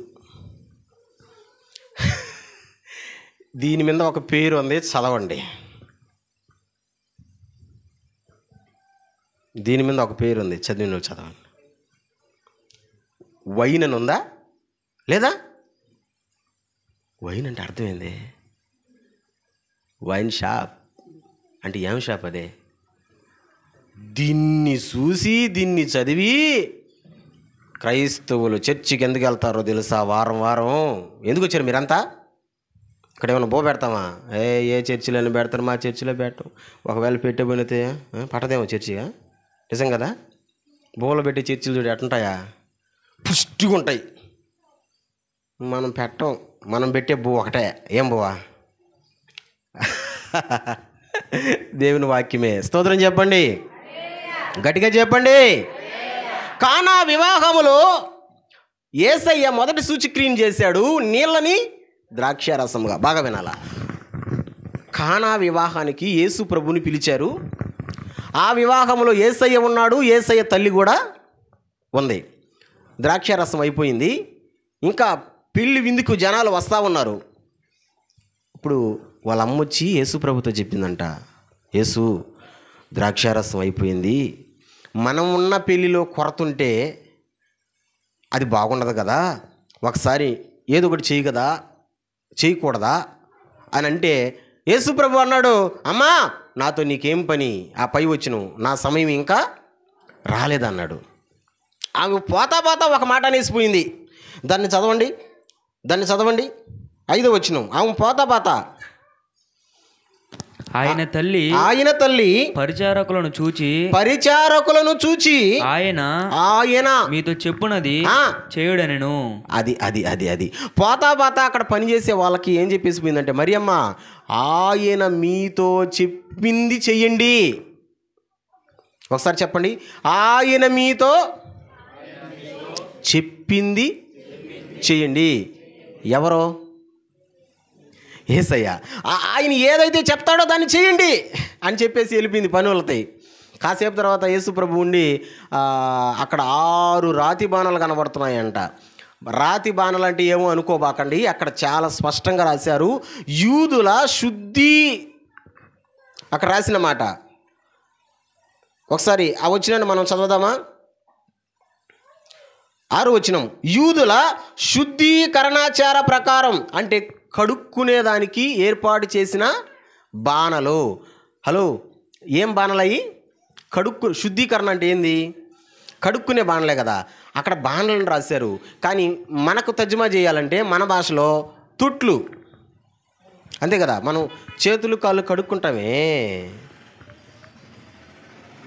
దీని మీద ఒక పేరు ఉంది, చదవండి. దీని మీద ఒక పేరు ఉంది, చదివిన చదవండి. వైన్ అని ఉందా లేదా? వైన్ అంటే అర్థమైంది. వైన్ షాప్ అంటే ఏం షాప్ అదే? దీన్ని చూసి దీన్ని చదివి క్రైస్తవులు చర్చికి ఎందుకు వెళ్తారో తెలుసా? వారం ఎందుకు వచ్చారు మీరంతా? ఇక్కడ ఏమైనా పెడతామా? ఏ చర్చిలో పెడతారు, మా చర్చిలో పెట్టం. ఒకవేళ పెట్టే పోయితే పట్టదేమో చర్చిగా. నిజం కదా? బోలో పెట్టే చర్చిలు చూడు ఎట్టుంటాయా? పుష్టిగా ఉంటాయి. మనం పెట్టం, మనం పెట్టే బో ఒకటే. ఏం బోవా? దేవుని వాక్యమే. స్తోత్రం చెప్పండి, గట్టిగా చెప్పండి. కానా వివాహములో యేసయ్య మొదటి సూచక్రియను చేశాడు, నీళ్ళని ద్రాక్షారసముగా. బాగా వినాలా? కానా వివాహానికి యేసు ప్రభుని పిలిచారు. ఆ వివాహంలో యేసయ్య ఉన్నాడు, యేసయ్య తల్లి కూడా ఉంది. ద్రాక్షారసం అయిపోయింది, ఇంకా పెళ్లి విందుకు జనాలు వస్తూ ఉన్నారు. ఇప్పుడు వాళ్ళ అమ్మ వచ్చి యేసు ప్రభుతో చెప్పిందంట, యేసు ద్రాక్షారసం అయిపోయింది, మనం ఉన్న పెళ్ళిలో కొరతుంటే అది బాగుండదు కదా, ఒకసారి ఏదో ఒకటి చేయకూడదా అని అంటే, యేసు ప్రభు అన్నాడు, అమ్మా నాతో నీకేం పని, ఆ పై వచ్చును, నా సమయం ఇంకా రాలేదన్నాడు. ఆమె పోతా ఒక మాట అనేసిపోయింది. దాన్ని చదవండి 5వ వచనం. ఆమె పోతా ఆయన తల్లి పరిచారకులను చూచి ఆయన మీతో చెప్పునది చేయుడనెను. అది పోతా అక్కడ పనిచేసే వాళ్ళకి ఏం చెప్పేసిపోయిందంటే, మరియమ్మ ఆయన మీతో చెప్పింది చెయ్యండి. ఒకసారి చెప్పండి, ఆయన మీతో చెప్పింది చెయ్యండి. ఎవరో? యేసయ్య. ఆయన ఏదైతే చెప్తాడో దాన్ని చేయండి అని చెప్పేసి వెళ్ళిపోయింది పని వాళ్ళతాయి. కాసేపు తర్వాత యేసు ప్రభు ఉండి అక్కడ 6 రాతి బాణాలు కనబడుతున్నాయంట. రాతి బాణాలు అంటే ఏమో అనుకోబాకండి, అక్కడ చాలా స్పష్టంగా రాశారు, యూదుల శుద్ధి అక్కడ రాసిన మాట. ఒకసారి ఆ వచనాన్ని మనం చదవదామా? 6వ వచనం, యూదుల శుద్ధీకరణాచార ప్రకారం, అంటే కడుక్కునేదానికి ఏర్పాటు చేసిన బాణలు. హలో, ఏం బాణలు అయ్యి? శుద్ధీకరణ అంటే ఏంది? కడుక్కునే బాణలే కదా. అక్కడ బాణలను రాశారు, కానీ మనకు తర్జుమా చేయాలంటే మన భాషలో తుట్లు, అంతే కదా. మనం చేతులు కాళ్ళు కడుక్కుంటామే,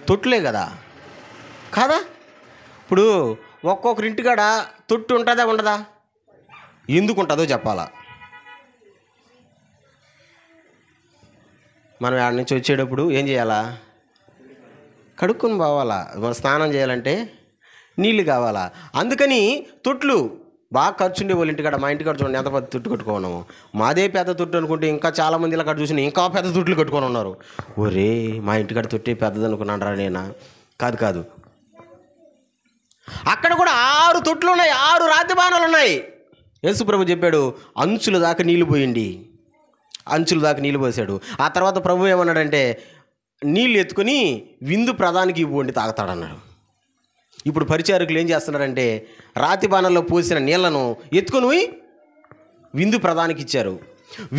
తొట్లే కదా, కాదా? ఇప్పుడు ఒక్కొక్కరింటికాడ తొట్టు ఉంటుందా ఉండదా? ఎందుకు ఉంటుందో చెప్పాలా. మనం ఆడ నుంచి వచ్చేటప్పుడు ఏం చేయాలా? కడుక్కొని పోవాలా. మనం స్నానం చేయాలంటే నీళ్ళు కావాలా. అందుకని తొట్లు బాగా ఖర్చు ఉండే వాళ్ళ ఇంటికాడ, మా ఇంటికాడ చూడండి ఎంత పెద్ద తొట్టు కట్టుకున్నాము. మాదే పెద్ద తొట్టు అనుకుంటే ఇంకా చాలామంది ఇలా చూసిన ఇంకా పెద్ద తొట్లు కట్టుకొని ఉన్నారు. ఒరే, మా ఇంటికాడ తొట్టే పెద్దది అనుకున్నాను రా నేనా? కాదు. అక్కడ కూడా 6 తొట్లు ఉన్నాయి, 6 రాతి బాణాలు ఉన్నాయి. యేసు ప్రభు చెప్పాడు, అంచుల దాకా నీళ్ళు పోయండి. అంచుల దాకా నీళ్ళు పోసాడు. ఆ తర్వాత ప్రభు ఏమన్నాడంటే, నీళ్ళు ఎత్తుకొని విందు ప్రధానికి ఇవ్వండి తాగుతాడన్నాడు. ఇప్పుడు పరిచారకులు ఏం చేస్తున్నారంటే, రాతి బాణల్లో పోసిన నీళ్లను ఎత్తుకొని విందు ప్రధానికి ఇచ్చారు.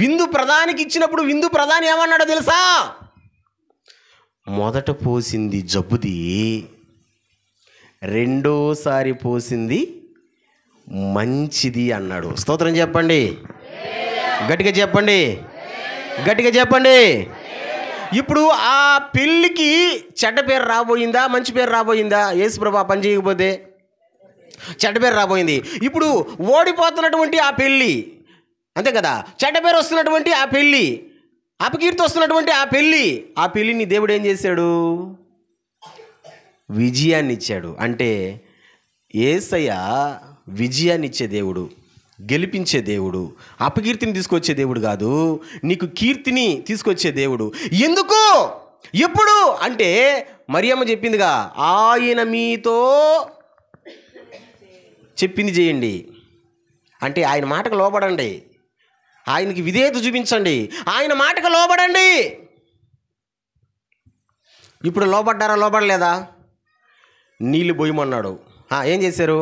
విందు ప్రధానికి ఇచ్చినప్పుడు విందు ప్రధాని ఏమన్నాడో తెలుసా? మొదట పోసింది జబ్బుది, రెండోసారి పోసింది మంచిది అన్నాడు. స్తోత్రం చెప్పండి, గట్టిగా చెప్పండి. ఇప్పుడు ఆ పెళ్ళికి చెడ్డ పేరు రాబోయిందా, మంచి పేరు రాబోయిందా? యేసు ప్రభు ఆ పని చేయకపోతే చెడ్డ పేరు రాబోయింది. ఇప్పుడు ఓడిపోతున్నటువంటి ఆ పెళ్ళి, అంతే కదా, చెడ్డ పేరు వస్తున్నటువంటి ఆ పెళ్ళి, అపకీర్తి వస్తున్నటువంటి ఆ పెళ్ళిని దేవుడు ఏం చేశాడు? విజయాన్ని ఇచ్చాడు. అంటే యేసయ్య విజయాన్ని ఇచ్చే దేవుడు, గెలిపించే దేవుడు, అపకీర్తిని తీసుకొచ్చే దేవుడు కాదు, నీకు కీర్తిని తీసుకొచ్చే దేవుడు. ఎందుకు, ఎప్పుడు అంటే మరియమ్మ చెప్పిందిగా, ఆయన మీతో చెప్పింది చేయండి. అంటే ఆయన మాటకు లోబడండి, ఆయనకి విధేయత చూపించండి, ఆయన మాటకు లోబడండి. ఇప్పుడు లోబడ్డారా, లోబడలేదా? నీళ్ళు పోయమన్నాడు, ఏం చేశారు?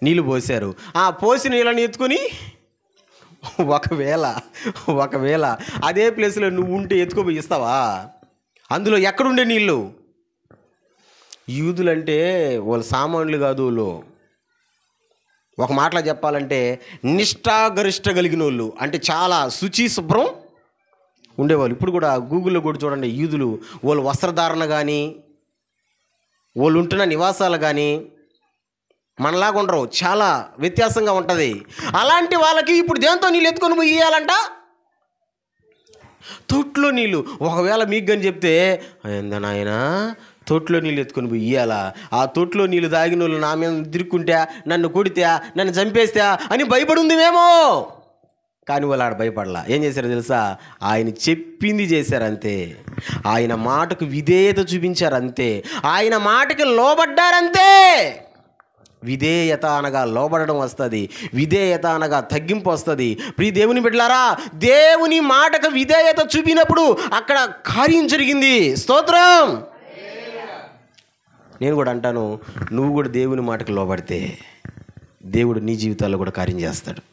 నీళ్ళు పోసారు. పోసిన నీళ్ళని ఎత్తుకొని ఒకవేళ అదే ప్లేస్లో నువ్వు ఉంటే ఎత్తుకోపోయి ఇస్తావా? అందులో ఎక్కడుండే నీళ్ళు? యూదులంటే వాళ్ళు సామాన్యులు కాదు. వాళ్ళు ఒక మాటలో చెప్పాలంటే నిష్ఠాగరిష్ట కలిగిన వాళ్ళు, అంటే చాలా శుచి శుభ్రం ఉండేవాళ్ళు. ఇప్పుడు కూడా గూగుల్లో కూడా చూడండి, యూదులు వాళ్ళు వస్త్రధారణ కానీ, వాళ్ళు ఉంటున్న నివాసాలు కానీ మనలాగా ఉండరు, చాలా వ్యత్యాసంగా ఉంటుంది. అలాంటి వాళ్ళకి ఇప్పుడు దేంతో నీళ్ళు ఎత్తుకొని పోయి ఇయ్యాలంట? తొట్లో నీళ్ళు. ఒకవేళ మీకు కానీ చెప్తే, నాయన తొట్లో నీళ్ళు ఎత్తుకొని పోయి ఇయ్యాలా? ఆ తొట్లో నీళ్ళు తాగిన వాళ్ళు నా మీద తిరుక్కుంటా, నన్ను కొడితే, నన్ను చంపేస్తా అని భయపడి ఉంది మేము. కానీ వాళ్ళు ఆడ భయపడలా. ఏం చేశారో తెలుసా? ఆయన చెప్పింది చేశారంతే, ఆయన మాటకు విధేయత చూపించారంతే, ఆయన మాటకి లోబడ్డారంతే. విధేయత అనగా లోబడడం వస్తుంది, విధేయత అనగా తగ్గింపు వస్తుంది. ప్రియ దేవుని బిడ్డలారా, దేవుని మాటకు విధేయత చూపినప్పుడు అక్కడ కార్యం జరిగింది. స్తోత్రం. నేను కూడా అంటాను, నువ్వు కూడా దేవుని మాటకు లోబడితే దేవుడు నీ జీవితాల్లో కూడా కార్యం చేస్తాడు.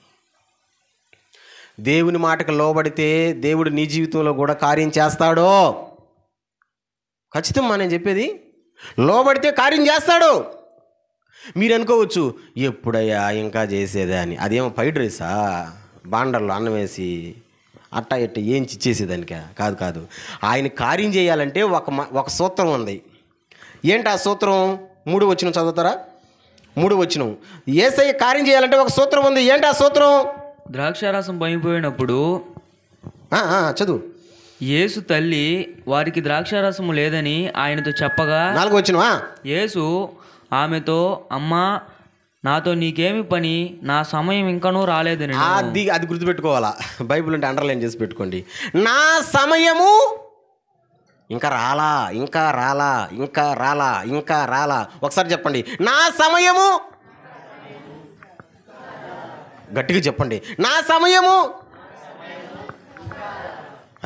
దేవుని మాటకు లోబడితే దేవుడు నీ జీవితంలో కూడా కార్యం చేస్తాడు. ఖచ్చితంగా నేను చెప్పేది, లోబడితే కార్యం చేస్తాడు. మీరు అనుకోవచ్చు, ఎప్పుడయ్యా ఇంకా చేసేదా అని. అదేమో ఫ్రైడ్ రైసా? బాండర్లో అన్నం వేసి అట్టా ఇట్ట ఏం ఇచ్చేసేదానిక కాదు కాదు. ఆయన కార్యం చేయాలంటే ఒక సూత్రం ఉంది. ఏంటి ఆ సూత్రం? 3 వచనం చదువుతారా? 3 వచనం. యేసయ్య కార్యం చేయాలంటే ఒక సూత్రం ఉంది. ఏంటి ఆ సూత్రం? ద్రాక్షారసం పొంగిపోయినప్పుడు చదువు. యేసు తల్లి వారికి ద్రాక్షారసము లేదని ఆయనతో చెప్పగా 4 వచనం. యేసు ఆమెతో, అమ్మా, నాతో నీకేమి పని, నా సమయం ఇంకనూ రాలేదని. అది గుర్తుపెట్టుకోవాలా. బైబిల్ అంటే అండర్లైన్ చేసి పెట్టుకోండి. నా సమయము ఇంకా రాలా, ఇంకా రాలా, ఇంకా రాలా, ఇంకా రాలా. ఒకసారి చెప్పండి, నా సమయము. గట్టిగా చెప్పండి, నా సమయము.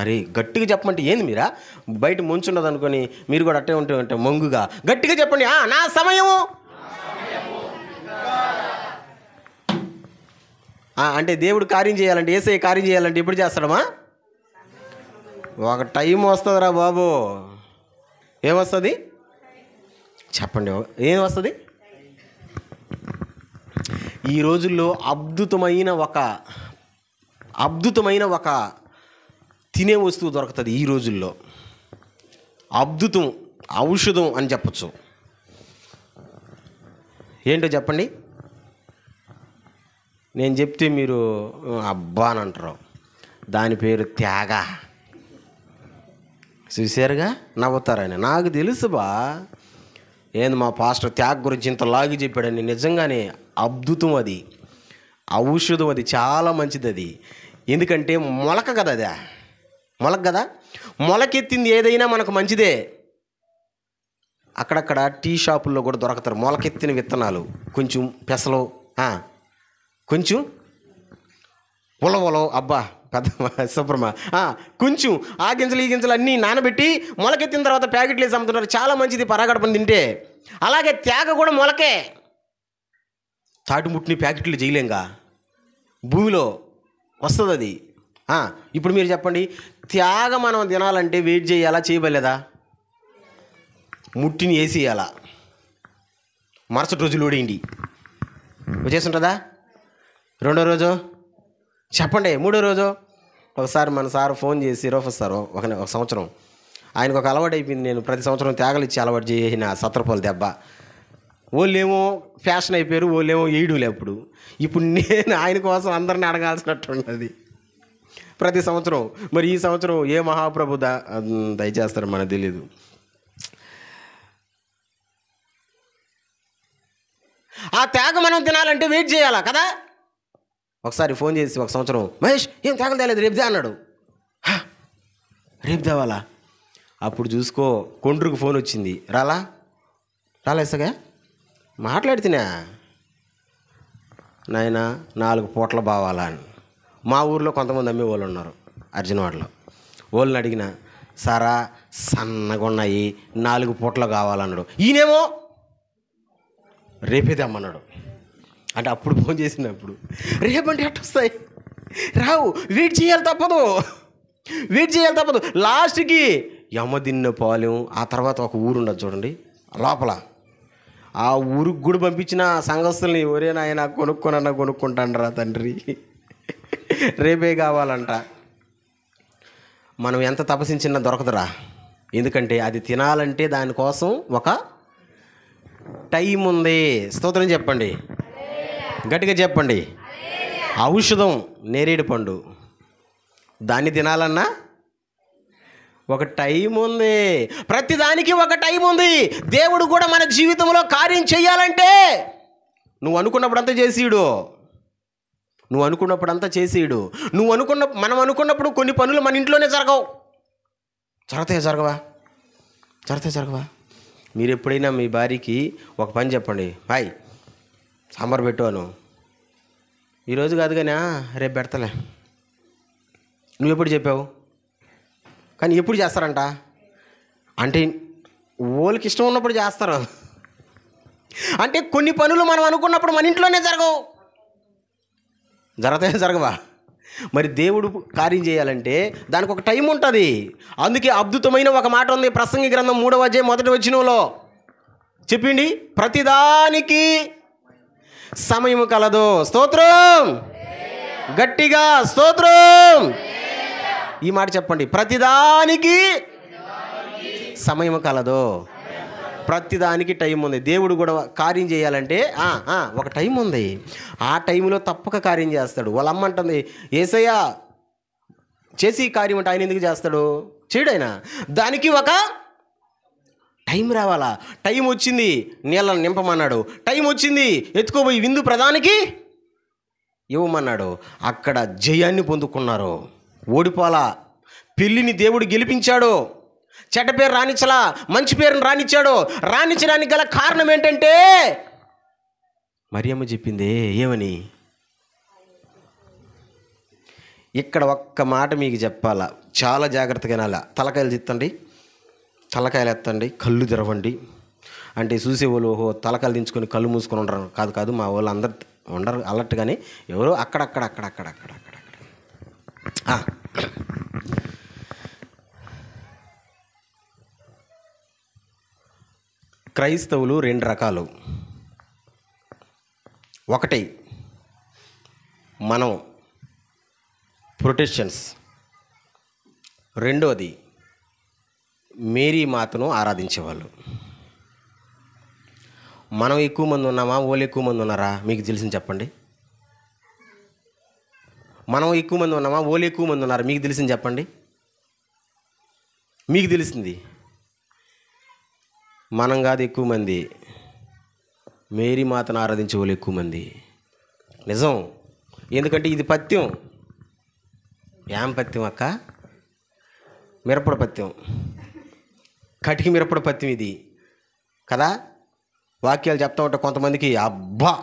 అరే గట్టిగా చెప్పమంటే ఏంది మీరా? బయట ముంచుండదు అనుకొని మీరు కూడా అట్టే ఉంటే మొంగుగా గట్టిగా చెప్పండి, నా సమయము. అంటే దేవుడు కార్యం చేయాలంటే, యేసయ్య కార్యం చేయాలంటే ఎప్పుడు చేస్తాడమ్మా? ఒక టైం వస్తుందిరా బాబు. ఏమొస్తుంది చెప్పండి, ఏం వస్తుంది? ఈ రోజుల్లో అద్భుతమైన ఒక తినే వస్తువు దొరుకుతుంది. ఈ రోజుల్లో అద్భుతం, ఔషధం అని చెప్పచ్చు. ఏంటో చెప్పండి. నేను చెప్తే మీరు అబ్బా అని అంటారు. దాని పేరు త్యాగ. చూసారుగా, నవ్వుతారని. నాకు తెలుసు బా, ఏంది మా పాస్టర్ త్యాగ గురించి ఇంత లాగి చెప్పాడని. నిజంగానే అద్భుతం, అది ఔషధం, అది చాలా మంచిది. అది ఎందుకంటే మొలక కదా, అదే మొలక కదా. మొలకెత్తింది ఏదైనా మనకు మంచిదే. అక్కడక్కడ టీ షాపుల్లో కూడా దొరుకుతారు మొలకెత్తిన విత్తనాలు. కొంచెం పెసలు, కొంచెం ఉలవలో, అబ్బా పెద్ద శుభ్రమా, కొంచెం ఆ గింజలు ఈ గింజలు అన్నీ నానబెట్టి మొలకెత్తిన తర్వాత ప్యాకెట్లు వేసి అమ్ముతున్నారు. చాలా మంచిది పరాగడపని తింటే. అలాగే త్యాగ కూడా మొలకే. తాటిముట్టిని ప్యాకెట్లు చేయలేంగా, భూమిలో వస్తుంది అది. ఇప్పుడు మీరు చెప్పండి, త్యాగ మనం తినాలంటే వెయిట్ చేయాలా, చేయబలేదా? ముట్టిని వేసేయాలా, మరుసటి రోజు లోడేయండి, వచ్చేస్తుంటుందా? రెండో రోజు చెప్పండి, మూడో రోజు. ఒకసారి మన సార్ ఫోన్ చేసి, రోఫస్ సార్, ఒక సంవత్సరం ఆయనకు ఒక అలవాటు అయిపోయింది. నేను ప్రతి సంవత్సరం త్యాగలు ఇచ్చి అలవాటు చేసిన 70 రూపాయల దెబ్బ. వాళ్ళేమో ఫ్యాషన్ అయిపోయారు, వాళ్ళేమో వేయడంలే. ఇప్పుడు నేను ఆయన కోసం అందరిని అడగాల్సినట్టు ఉన్నది ప్రతి సంవత్సరం. మరి ఈ సంవత్సరం ఏ మహాప్రభు దయచేస్తారో మనకు తెలీదు. ఆ త్యాగ మనం తినాలంటే వెయిట్ చేయాలా కదా. ఒకసారి ఫోన్ చేసి ఒక సంవత్సరం, మహేష్ ఏం త్యాగం తేలేదు, రేపు దే అన్నాడు. రేపు తేవాలా? అప్పుడు చూసుకో, కొండ్రుకు ఫోన్ వచ్చింది, రాలేసగా మాట్లాడితేనా నాయన 4 పూటలు బావాలా అని. మా ఊర్లో కొంతమంది అమ్మే వాళ్ళు ఉన్నారు అర్జునవాడలో. వాళ్ళని అడిగిన, సారా సన్నగా ఉన్నాయి 4 పూటలు కావాలన్నాడు. ఈయనేమో రేపేదే అమ్మన్నాడు. అంటే అప్పుడు ఫోన్ చేసినప్పుడు, రేపంటే ఎట్ట వస్తాయి, రావు, వెయిట్ చేయాలి తప్పదు. లాస్ట్కి యమదిన్న పాలెం, ఆ తర్వాత ఒక ఊరు ఉండదు చూడండి లోపల. ఆ ఊరికి కూడా పంపించిన సంఘస్థుల్ని, ఒరే నాయన కొనుక్కుంటాను తండ్రి, రేపే కావాలంట. మనం ఎంత తపసించినా దొరకదురా. ఎందుకంటే అది తినాలంటే దానికోసం ఒక టైం ఉంది. స్తోత్రం చెప్పండి, గట్టిగా చెప్పండి. ఔషధం నేరేడు పండు, దాన్ని తినాలన్నా ఒక టైం ఉంది. ప్రతిదానికి ఒక టైం ఉంది. దేవుడు కూడా మన జీవితంలో కార్యం చేయాలంటే నువ్వు అనుకున్నప్పుడంతా చేసేయడు. మనం అనుకున్నప్పుడు కొన్ని పనులు మన ఇంట్లోనే జరగవా? మీరు ఎప్పుడైనా మీ భార్యకి ఒక పని చెప్పండి, హాయ్ సాంబార్ పెట్టాను, ఈరోజు కాదు కానీ రేపు పెడతలే. నువ్వు ఎప్పుడు చెప్పావు? కానీ ఎప్పుడు చేస్తారంట అంటే వాళ్ళకి ఇష్టం ఉన్నప్పుడు చేస్తారు. అంటే కొన్ని పనులు మనం అనుకున్నప్పుడు మన ఇంట్లోనే జరగవా? మరి దేవుడు కార్యం చేయాలంటే దానికి ఒక టైం ఉంటుంది. అందుకే అద్భుతమైన ఒక మాట ఉంది ప్రసంగి గ్రంథం 3వ అధ్యాయం 1వ వచనంలో. చెప్పిండి, ప్రతిదానికి సమయం కలదు. స్తోత్రం, గట్టిగా స్తోత్రం. ఈ మాట చెప్పండి, ప్రతిదానికి సమయం కలదు. ప్రతిదానికి టైం ఉంది. దేవుడు కూడా కార్యం చేయాలంటే ఒక టైం ఉంది. ఆ టైంలో తప్పక కార్యం చేస్తాడు. వాళ్ళ అమ్మ అంటుంది, యేసయ్య చేసి కార్యం అంటే ఆయన ఎందుకు చేస్తాడు? చేయడైనా దానికి ఒక టైం రావాలా. టైం వచ్చింది, నీళ్ళని నింపమన్నాడు. టైం వచ్చింది, ఎత్తుకోబోయి విందు ప్రధానికి ఇవ్వమన్నాడు. అక్కడ జయాన్ని పొందుకున్నారు. ఓడిపోలా. పెళ్ళిని దేవుడు గెలిపించాడు. చెడ్డ పేరు రానిచ్చలా, మంచి పేరుని రానిచ్చాడు. రానిచ్చడానికి గల కారణం ఏంటంటే మరియమ్మ చెప్పింది ఏమని? ఇక్కడ ఒక్క మాట మీకు చెప్పాలా, చాలా జాగ్రత్తగా వినాలా. తలకాయలు తిత్తండి, తలకాయలు ఎత్తండి, కళ్ళు తెరవండి. అంటే చూసే వాళ్ళు ఓహో తలకాయలు దించుకొని కళ్ళు మూసుకొని ఉండరు. కాదు, మా వాళ్ళు అందరు ఉండరు అలర్ట్గానే, ఎవరో అక్కడక్కడ. క్రైస్తవులు రెండు రకాలు. ఒకటి మనం ప్రొటెస్టెంట్స్, రెండోది మేరీ మాతను ఆరాధించేవాళ్ళు. మనం ఎక్కువ మంది ఉన్నామా, వాళ్ళు ఎక్కువ మంది ఉన్నారా? మీకు తెలిసింది చెప్పండి. మనం ఎక్కువ మంది ఉన్నామా, వాళ్ళు ఎక్కువ మంది ఉన్నారా? మీకు తెలిసింది చెప్పండి. మీకు తెలిసింది మనం కాదు ఎక్కువ మంది, మేరీ మాతను ఆరాధించే వాళ్ళు ఎక్కువ మంది. నిజం. ఎందుకంటే ఇది పత్యం. ఏం పత్యం అక్క? మిరపడ పత్యం, కటికి మిరపడ పత్యం ఇది కదా. వాక్యాలు చెప్తా ఉంటే కొంతమందికి అబ్బా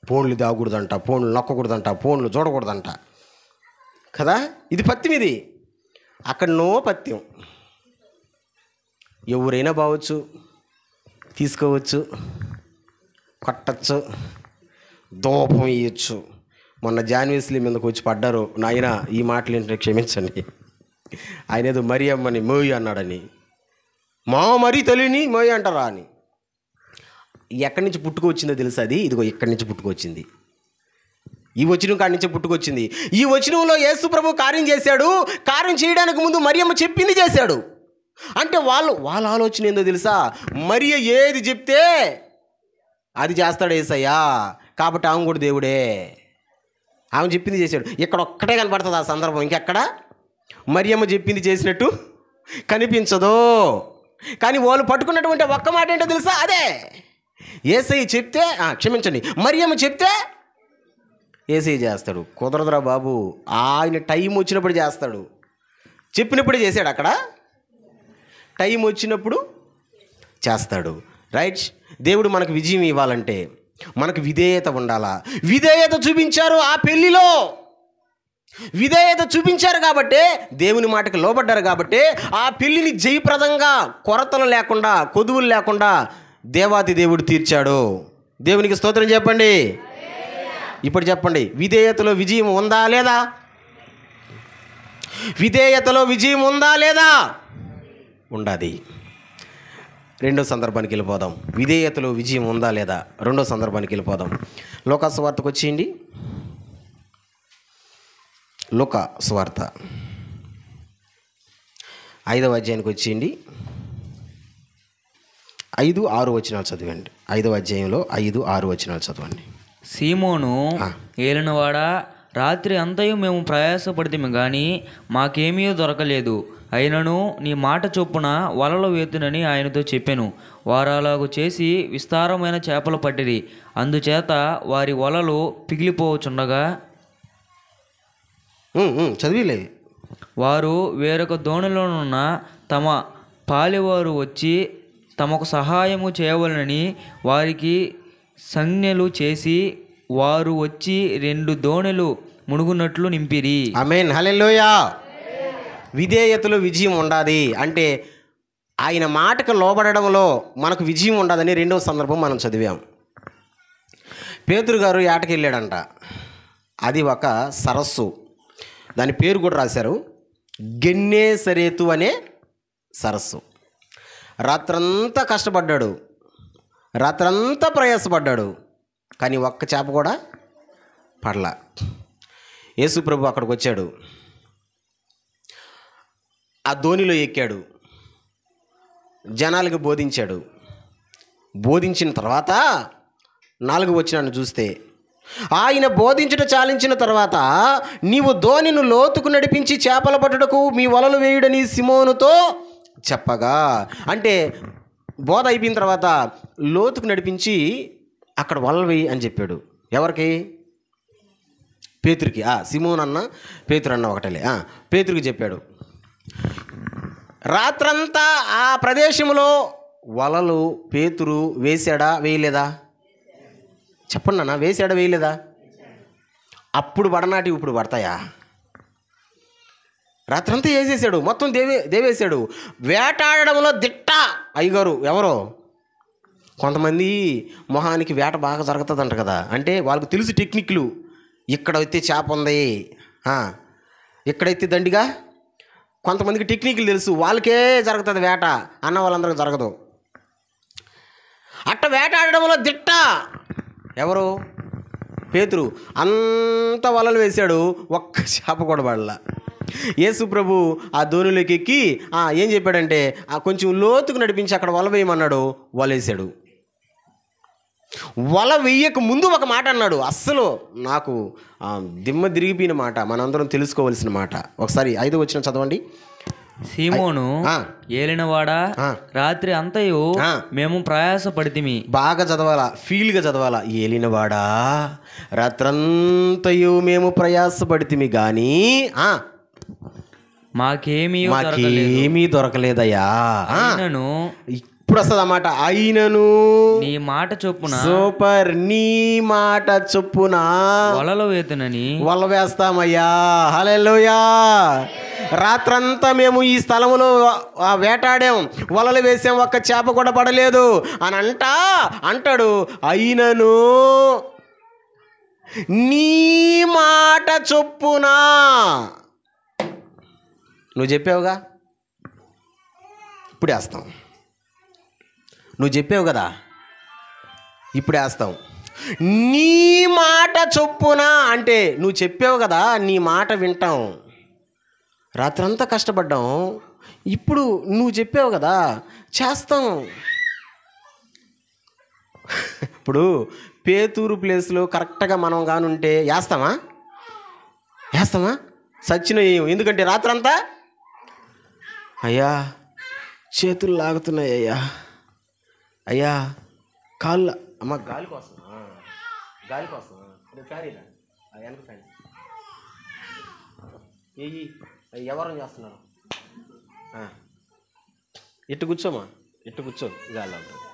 ఫోన్లు దాగకూడదంట, ఫోన్లు నొక్కకూడదంట, ఫోన్లు చూడకూడదంట కదా. ఇది పత్యం. ఇది అక్కడ నో పత్యం. ఎవరైనా బావచ్చు, తీసుకోవచ్చు, కొట్టచ్చు, దూపం ఇవ్వచ్చు. మొన్న జాన్వేస్లీ మీదకి వచ్చి పడ్డారు. నాయన ఈ మాటలు ఏంటంటే క్షమించండి, ఆయన ఏదో మరి అమ్మని మోయి అన్నాడని, మరీ తెలియని మోయి అంటారా అని. ఎక్కడి నుంచి పుట్టుకొచ్చిందో తెలుసా? అది ఇదిగో ఇక్కడి నుంచి పుట్టుకొచ్చింది. ఈ వచనం కాడి నుంచే పుట్టుకొచ్చింది. ఈ వచనంలో యేసు ప్రభు కార్యం చేశాడు. కార్యం చేయడానికి ముందు మరియమ్మ చెప్పింది చేశాడు. అంటే వాళ్ళ ఆలోచన ఏందో తెలుసా? మరియ ఏది చెప్తే అది చేస్తాడు యేసయ్యా, కాబట్టి ఆమె కూడా దేవుడే. ఆమె చెప్పింది చేశాడు. ఇక్కడ ఒక్కటే కనపడుతుంది ఆ సందర్భం. ఇంకెక్కడ మరియమ్మ చెప్పింది చేసినట్టు కనిపించదు. కానీ వాళ్ళు పట్టుకున్నటువంటి ఒక్క మాట ఏంటో తెలుసా? అదే యేసయ్య చెప్తే, క్షమించండి, మరియమ్మ చెప్తే యేసయ్య చేస్తాడు. కుదరదురా బాబు, ఆయన టైం వచ్చినప్పుడు చేస్తాడు. చెప్పినప్పుడే చేశాడు. అక్కడ టైం వచ్చినప్పుడు చేస్తాడు. రైట్. దేవుడు మనకు విజయం ఇవ్వాలంటే మనకు విధేయత ఉండాలా. విధేయత చూపించారు ఆ పెళ్లిలో. విధేయత చూపించారు కాబట్టి, దేవుని మాటకి లోబడ్డారు కాబట్టి ఆ పెళ్లిని జయప్రదంగా, కొరతలు లేకుండా, కొదువులు లేకుండా దేవాతి దేవుడు తీర్చాడు. దేవునికి స్తోత్రం చెప్పండి. ఇప్పుడు చెప్పండి, విధేయతలో విజయం ఉందా లేదా? విధేయతలో విజయం ఉందా లేదా? ఉండాది. రెండో సందర్భానికి వెళ్ళిపోదాం. విధేయతలో విజయం ఉందా లేదా? రెండో సందర్భానికి వెళ్ళిపోదాం. లూకా సువార్తకు వచ్చేయండి. లూకా సువార్త 5వ అధ్యాయానికి వచ్చేయండి. 5-6 వచనాలు చదవండి. 5వ అధ్యాయంలో 5-6 వచనాలు చదవండి. సీమోను ఏలినవాడా, రాత్రి అంతయు మేము ప్రయాసపడితేమి కానీ మాకేమీ దొరకలేదు. అయినను నీ మాట చొప్పున వలలో వేతునని ఆయనతో చెప్పాను. వారు అలాగు చేసి విస్తారమైన చేపలు పట్టిరి. అందుచేత వారి వలలు పిగిలిపోవచుండగా చదివిలే వారు వేరొక దోణిలోనున్న తమ పాలివారు వచ్చి తమకు సహాయము చేయవలనని వారికి సంజ్ఞలు చేసి వారు వచ్చి 2 దోణెలు మునుగునట్లు నింపిరి. ఆమేన్, హల్లెలూయా. విధేయతలో విజయం ఉండాలి అంటే ఆయన మాటకు లోబడడంలో మనకు విజయం ఉండదని రెండవ సందర్భం మనం చదివాం. పేతురు గారు ఏటకి వెళ్ళాడంట. అది ఒక సరస్సు. దాని పేరు కూడా రాశారు, గెన్నేసరేతు అనే సరస్సు. రాత్రంతా కష్టపడ్డాడు, రాత్రంతా ప్రయాసపడ్డాడు, కానీ ఒక్క చేప కూడా పడలా. యేసు ప్రభు అక్కడికి వచ్చాడు. ఆ ధోనిలో ఎక్కాడు, జనాలకు బోధించాడు. బోధించిన తర్వాత 4వ వచనాన్ని చూస్తే, ఆయన బోధించుట చాలించిన తర్వాత నీవు ధోనిను లోతుకు నడిపించి చేపల పట్టుటకు మీ వలలు వేయుడని సిమోనుతో చెప్పగా, అంటే బోధ అయిపోయిన తర్వాత లోతుకు నడిపించి అక్కడ వలలు వేయి అని చెప్పాడు. ఎవరికి? పేతురికి. సిమోన్ అన్న పేతురు అన్న ఒకటలే. పేతురికి చెప్పాడు. రాత్రంతా ఆ ప్రదేశంలో వలలు పేతురు వేశాడా వేయలేదా? చెప్పండి అన్న, వేశాడా వేయలేదా? అప్పుడు పడనాటి ఇప్పుడు పడతాయా? రాత్రంతా వేసేసాడు, మొత్తం దేవేశాడు. వేటాడడంలో దిట్ట అయ్యగారు. ఎవరో కొంతమంది మొహానికి వేట బాగా జరుగుతుందంట కదా, అంటే వాళ్ళకి తెలుసు టెక్నిక్లు. ఇక్కడైతే చేప ఉంది, ఇక్కడైతే దండిగా. కొంతమందికి టెక్నిక్లు తెలుసు, వాళ్ళకే జరుగుతుంది వేట, అన్న వాళ్ళందరికీ జరగదు. అట్ట వేటాడడంలో దిట్ట ఎవరు? పేతురు. అంత వలలు వేశాడు, ఒక్క చేప కూడా పడలా. యేసు ప్రభు ఆ ధోనిలోకి ఎక్కి ఏం చెప్పాడంటే, కొంచెం లోతుకు నడిపించి అక్కడ వల వేయమన్నాడు. వలేసాడు. వల వెయ్యక ముందు ఒక మాట అన్నాడు, అస్సలు నాకు దిమ్మ తిరిగిపోయిన మాట, మనందరం తెలుసుకోవాల్సిన మాట. ఒకసారి 5వ వచనం చదవండి. సీమోను ఏలినవాడా, రాత్రి అంతయు మేము ప్రయాసపడితిమి. బాగా చదవాలా, ఫీల్గా చదవాలా. ఏలినవాడా, రాత్రంతయు మేము ప్రయాసపడితిమి గాని మాకేమీ దొరకలేదయ్యా. ఇప్పుడు వస్తుంది అన్నమాట. అయినను నీ మాట చొప్పున, సూపర్, నీ మాట చొప్పున వలలో వేతునని వల వేస్తామయ్యా. హల్లెలూయా. రాత్రంతా మేము ఈ స్థలములో వేటాడాం, వలలు వేసాం, ఒక్క చేప కూడా పడలేదు అని అంటాడు. అయినను నీ మాట చొప్పున, నువ్వు చెప్పావుగా, ఇప్పుడు వేస్తాం. నువ్వు చెప్పావు కదా, ఇప్పుడు వేస్తాం. నీ మాట చొప్పున అంటే నువ్వు చెప్పావు కదా, నీ మాట వింటాం. రాత్రంతా కష్టపడ్డాం, ఇప్పుడు నువ్వు చెప్పావు కదా, చేస్తాం. ఇప్పుడు పేతూరు ప్లేస్లో కరెక్ట్గా మనం కానుంటే వేస్తామా? సచ్చిన వేయం. ఎందుకంటే రాత్రంతా అయ్యా చేతులు లాగుతున్నాయి, అయ్యా కాళ్ళ, అమ్మ గాలి కోసం ఎవరం చేస్తున్నారు. ఇట్టు కూర్చోమా, ఇట్టు కూర్చో, గాలి ఉంటుంది.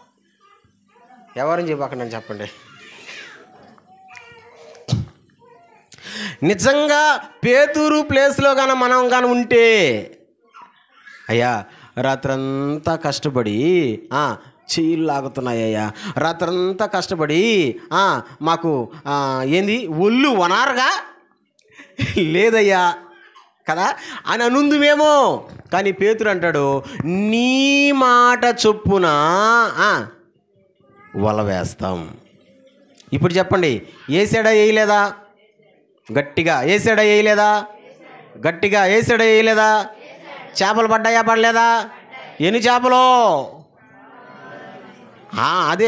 ఎవరని చెప్పకండి అని చెప్పండి. నిజంగా పేతూరు ప్లేస్లో కానీ మనం కానీ ఉంటే, అయ్యా రాత్రంతా కష్టపడి చెయ్యిలు లాగుతున్నాయ్యా, రాత్రంతా కష్టపడి మాకు ఏంది ఒళ్ళు వనారుగా లేదయ్యా కదా అని అనుందుమేమో. కానీ పేతురు అంటాడు, నీ మాట చొప్పున వల వేస్తాం. ఇప్పుడు చెప్పండి, వేసాడా వేయలేదా? గట్టిగా వేసాడా వేయలేదా? గట్టిగా వేసాడా వేయలేదా? చేపలు పడ్డాయా పడలేదా? ఎన్ని చేపలు? అదే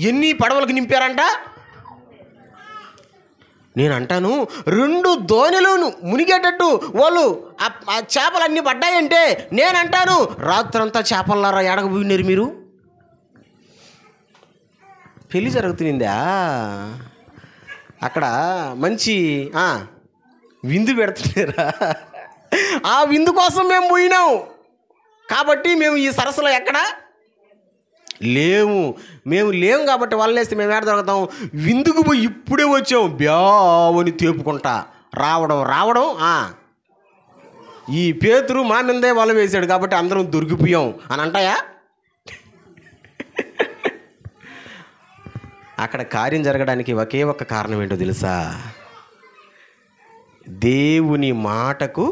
ఎన్ని పడవలకు నింపారంట? నేను అంటాను, 2 ధోనిలు మునిగేటట్టు వాళ్ళు ఆ చేపలు అన్నీ పడ్డాయంటే నేనంటాను, రాత్రంతా చేపలారా ఎడకపోయినారు మీరు? పెళ్ళి జరుగుతుందా అక్కడ, మంచి విందు పెడుతున్నారా? ఆ విందు కోసం మేము పోయినాం కాబట్టి మేము ఈ సరస్సులో ఎక్కడ మేము లేము కాబట్టి వల్లేస్తే మేము ఏడ దొరుకుతాం? విందుకు పోయి ఇప్పుడే వచ్చాం, బ్యావని తేపుకుంటా రావడం. ఈ పేతురు మా మీదే వల వేశాడు కాబట్టి అందరం దొరికిపోయాం అని అంటాయా? అక్కడ కార్యం జరగడానికి ఒకే ఒక్క కారణం ఏంటో తెలుసా? దేవుని మాటకు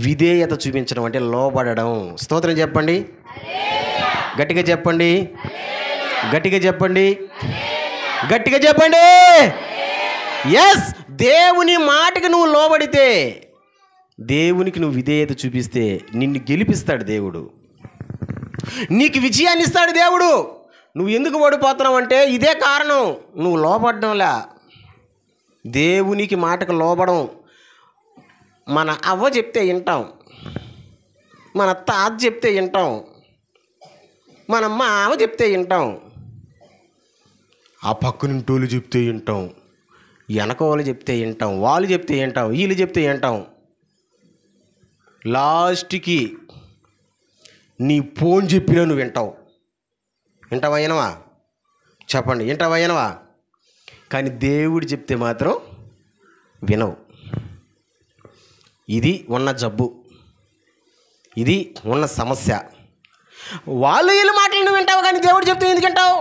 విధేయత చూపించడం, అంటే లోబడడం. స్తోత్రం చెప్పండి, గట్టిగా చెప్పండి, గట్టిగా చెప్పండి, గట్టిగా చెప్పండి. ఎస్, దేవుని మాటకి నువ్వు లోబడితే దేవునికి నువ్వు విధేయత చూపిస్తే నిన్ను గెలిపిస్తాడు దేవుడు, నీకు విజయాన్ని ఇస్తాడు దేవుడు. నువ్వు ఎందుకు ఓడిపోతున్నావు అంటే ఇదే కారణం, నువ్వు లోబడ్డంలా. దేవునికి మాటకు లోబడం. మన అవ్వ చెప్తే వింటాం, మన తాత చెప్తే వింటాం, మన మామ చెప్తే వింటాం, ఆ పక్కనుంటోళ్ళు చెప్తే వింటాం, వెనక వాళ్ళు చెప్తే వింటాం, వాళ్ళు చెప్తే వింటాం, వీళ్ళు చెప్తే వింటాం. లాస్ట్కి నీ ఫోన్ చెప్పినా నువ్వు వింటావు. వింటావా? చెప్పండి, వింటావా? కానీ దేవుడు చెప్తే మాత్రం వినవు. ఇది ఉన్న జబ్బు, ఇది ఉన్న సమస్య. వాళ్ళు వీళ్ళ మాటలు నువ్వు వింటావు కానీ దేవుడు చెప్తే ఎందుకు వింటావు?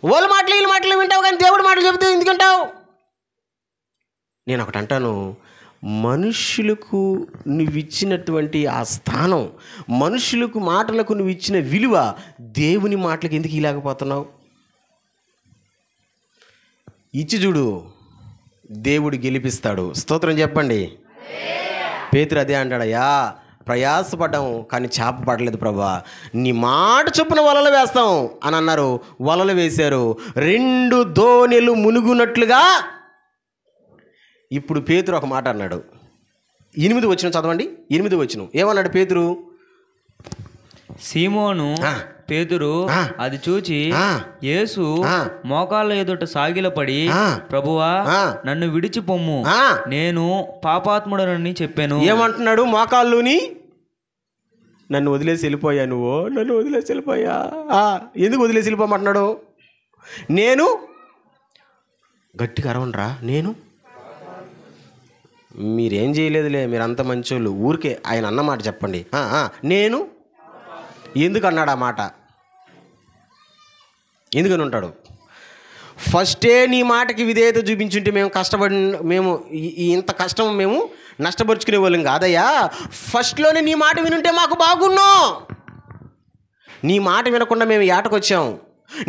వాళ్ళ మాటలు వీళ్ళ మాటలు వింటావు కానీ దేవుడు మాటలు చెప్తే ఎందుకు వింటావు? నేను ఒకటి అంటాను, మనుషులకు నువ్వు ఇచ్చినటువంటి ఆ స్థానం, మనుషులకు మాటలకు నువ్వు ఇచ్చిన విలువ దేవుని మాటలకు ఎందుకు ఇలాగపోతున్నావు? ఇచ్చి చూడు, దేవుడు గెలిపిస్తాడు. స్తోత్రం చెప్పండి. పేతురు అదే అంటాడయ్యా, ప్రయాసపడ్డాము కానీ చేప పడలేదు ప్రభా, నీ మాట చొప్పున వలలు వేస్తాం అని అన్నారు. వలలు వేశారు, 2 దోణెలు మునుగునట్లుగా. ఇప్పుడు పేతురు ఒక మాట అన్నాడు. 8 వచనం చదవండి. 8 వచనం ఏమన్నాడు పేతురు? సీమోను పేతురు అది చూచి యేసు మోకాళ్ళ ఎదుట సాగిలపడి, ప్రభువా నన్ను విడిచి పొమ్ము, నేను పాపాత్ముడనని చెప్పాను. ఏమంటున్నాడు? మోకాళ్ళుని నన్ను వదిలేసి వెళ్ళిపోయా, నువ్వు నన్ను వదిలేసి వెళ్ళిపోయా. ఎందుకు వదిలేసి వెళ్ళిపోమంటున్నాడు? నేను గట్టిగా అరవనరా, మీరేం చేయలేదులే, మీరంత మంచోళ్ళు, ఊరికే ఆయన అన్నమాట చెప్పండి. నేను ఎందుకు అన్నాడు ఆ మాట? ఎందుకని ఉంటాడు? ఫస్టే నీ మాటకి విధేయత చూపించుంటే మేము ఇంత కష్టం మేము నష్టపరుచుకునే వాళ్ళం కాదయ్యా. ఫస్ట్లోనే నీ మాట వినుంటే మాకు బాగున్నాం. నీ మాట వినకుండా మేము ఏటకొచ్చాం,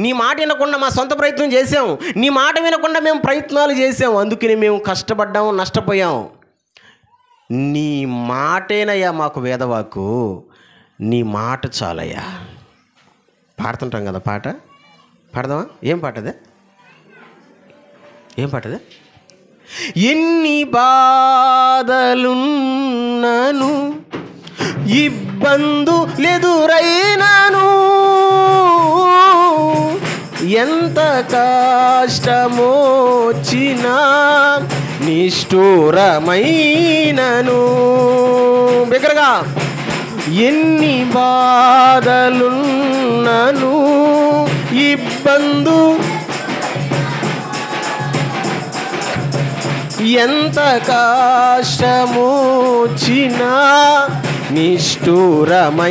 నీ మాట వినకుండా మా సొంత ప్రయత్నం చేసాం, నీ మాట వినకుండా మేము ప్రయత్నాలు చేసాం, అందుకని మేము కష్టపడ్డాము, నష్టపోయాం. నీ మాటేనయ్యా మాకు వేదవాకు, నీ మాట చాలయ్యా. పాడుతుంటాం కదా పాట, పాడదామా? ఏం పాటదే? ఎన్ని బాధలున్నను ఇబ్బందులెదురైనను, ఎంత కష్టమొచ్చినా నిష్ఠూరమైనను. బిగ్గరగా, ఎన్ని బాధలున్నను ఎంత కష్టమొచ్చినా నిష్ఠూరమైనను,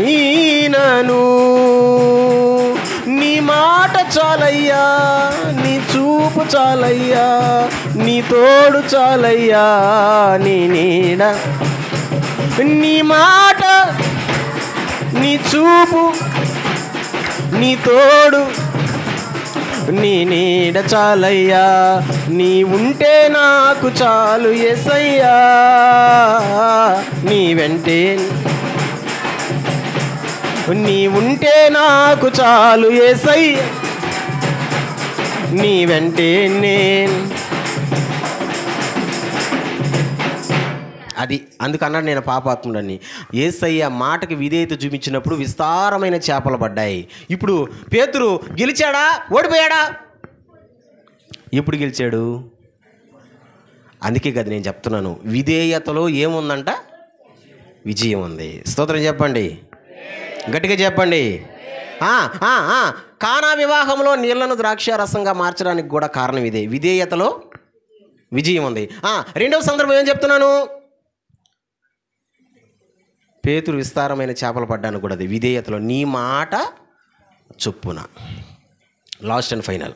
నీ మాట చాలయ్యా, నీ చూపు చాలయ్యా, నీ తోడు చాలయ్యా, నీ నీడ, నీ మాట, నీ చూపు, నీ తోడు, నీ నీడ చాలయ్యా, నీ ఉంటే నాకు చాలు యేసయ్యా, నీ వెంటే నీ ఉంటే నాకు చాలు యేసయ్యా, నీ వెంటే నేను. అది అందుకన్నాడు నేను పాపాత్ముడని. యేసయ్య మాటకి విధేయత చూపించినప్పుడు విస్తారమైన చేపలు పడ్డాయి. ఇప్పుడు పేతురు గెలిచాడా, ఓడిపోయాడా? ఎప్పుడు గెలిచాడు? అందుకే కదా నేను చెప్తున్నాను, విధేయతలో ఏముందంట? విజయం ఉంది. స్తోత్రం చెప్పండి, గట్టిగా చెప్పండి. కానా వివాహంలో నీళ్లను ద్రాక్షారసంగా మార్చడానికి కూడా కారణం ఇదే, విధేయతలో విజయం ఉంది. రెండవ సందర్భం ఏం చెప్తున్నాను? పేతురు విస్తారమైన చేపలు పడ్డానికి కూడా అది విధేయతలో, నీ మాట చొప్పున. లాస్ట్ అండ్ ఫైనల్,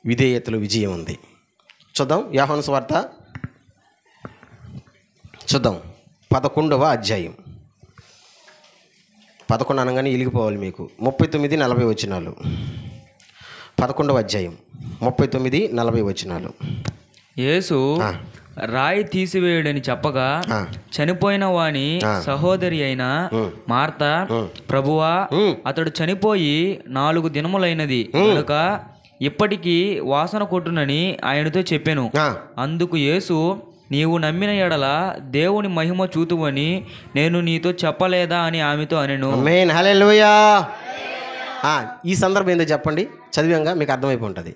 విధేయతలో విజయం ఉంది. చూద్దాం యోహాను సువార్త, చూద్దాం 11వ అధ్యాయం. 11 అనగానే ఇలిగిపోవాలి మీకు. 39-40 వచనాలు. 11వ అధ్యాయం 39-40 వచనాలు. యేసు రాయి తీసివేయుడని చెప్పగా చనిపోయిన వాని సహోదరి అయిన మార్త, ప్రభువా, అతడు చనిపోయి 4 దినములైనది కనుక ఇప్పటికీ వాసన కొట్టునని ఆయనతో చెప్పెను. అందుకు యేసు, నీవు నమ్మిన ఎడల దేవుని మహిమ చూతువని నేను నీతో చెప్పలేదా అని ఆమెతో అనెను. ఆమేన్, హల్లెలూయా. ఈ సందర్భం ఏందో చెప్పండి, చదివాంగా మీకు అర్థమైపోయి ఉంటుంది.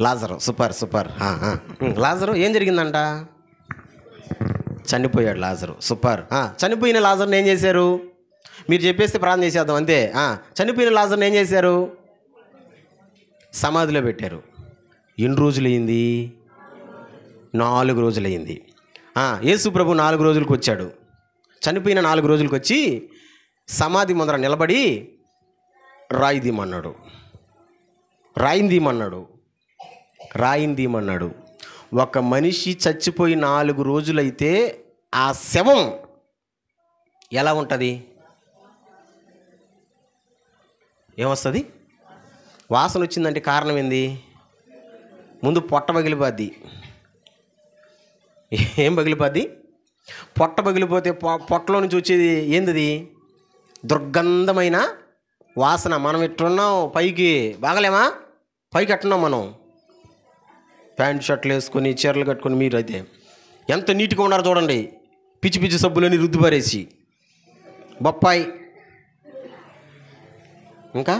లాజరు, సూపర్. లాజరు ఏం జరిగిందంట? చనిపోయాడు లాజరు. సూపర్. చనిపోయిన లాజర్ని ఏం చేశారు? మీరు చెప్పేస్తే ప్రార్థన చేసేద్దాం అంతే. చనిపోయిన లాజర్ని ఏం చేశారు? సమాధిలో పెట్టారు. ఎన్ని రోజులైంది? 4 రోజులైంది. యేసు ప్రభు 4 రోజులకు వచ్చాడు. చనిపోయిన 4 రోజులకు వచ్చి సమాధి ముందర నిలబడి రాయి తీయమన్నాడు. ఒక మనిషి చచ్చిపోయి 4 రోజులైతే ఆ శవం ఎలా ఉంటుంది? ఏమొస్తుంది? వాసన వచ్చిందంటే కారణం ఏంది? ముందు పొట్ట పగిలిపోద్ది. ఏం పగిలిపోద్ది? పొట్ట పగిలిపోతే పొట్టలో నుంచి వచ్చేది ఏంది? దుర్గంధమైన వాసన. మనం ఎట్టున్నాం, పైకి బాగలేమా? పైకి ఎట్టున్నాం మనం, ప్యాంట్ షర్ట్లు వేసుకొని చీరలు కట్టుకొని. మీరు అయితే ఎంత నీట్గా ఉన్నారో చూడండి, పిచ్చి సబ్బులని రుద్దుపారేసి. బొప్పాయి, ఇంకా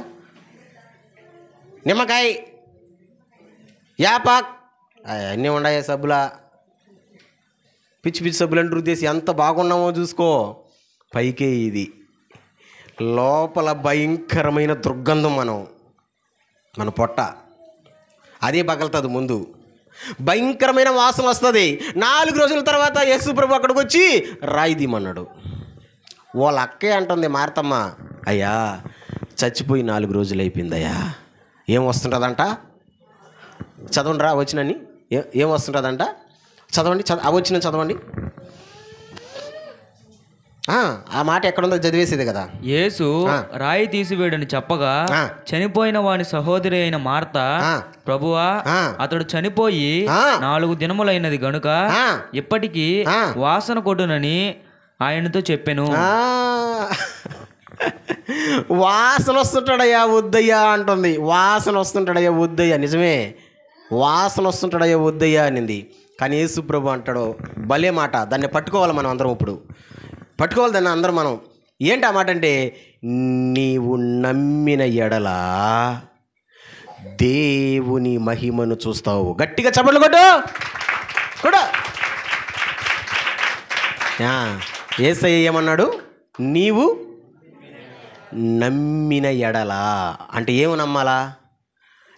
నిమ్మకాయ, యాపాక్, అన్నీ ఉన్నాయి సబ్బులా. పిచ్చి సబ్బులని రుద్దేసి ఎంత బాగున్నామో చూసుకో. పైకే ఇది, లోపల భయంకరమైన దుర్గంధం. మన పొట్ట అదే పగలుతుంది. ముందు భయంకరమైన వాసన వస్తుంది. 4 రోజుల తర్వాత యేసు ప్రభు అక్కడికి వచ్చి రాయి తీయమన్నాడు. వాళ్ళ అక్కే అంటుంది మార్తమ్మ, అయ్యా చచ్చిపోయి 4 రోజులు అయిపోయిందయ్యా, ఏం వస్తుంటుందంట? చదవండి రా వచ్చినని. ఏం వస్తుంటుందంట? చదవండి, వచ్చిన చదవండి. ఆ మాట ఎక్కడుందో చదివేసేది కదా. యేసు రాయి తీసివేయడని చెప్పగా చనిపోయిన వాని సహోదరి అయిన మార్త, ప్రభువా, అతడు చనిపోయి 4 దినములైనది గనుక ఇప్పటికీ వాసన కొట్టునని ఆయనతో చెప్పెను. వాసన వస్తుంటాడయ్యా వద్దయ్యా అంటుంది. వాసన వస్తుంటాడయ్యా వద్దయ్యా. నిజమే, వాసన వస్తుంటాడయ్యా వద్దయ్యా అనింది. కానీ యేసు ప్రభు అంటాడు భలే మాట. దాన్ని పట్టుకోవాలి మనం అందరం. ఇప్పుడు పట్టుకోవాలి దాన్ని అందరం మనం. ఏంటి ఆ మాట అంటే, నీవు నమ్మిన ఎడల దేవుని మహిమను చూస్తావు. గట్టిగా చప్పట్లు కొట్టు కూడా. యేసయ్య ఏమన్నాడు? నీవు నమ్మిన ఎడల అంటే ఏమి నమ్మాలా?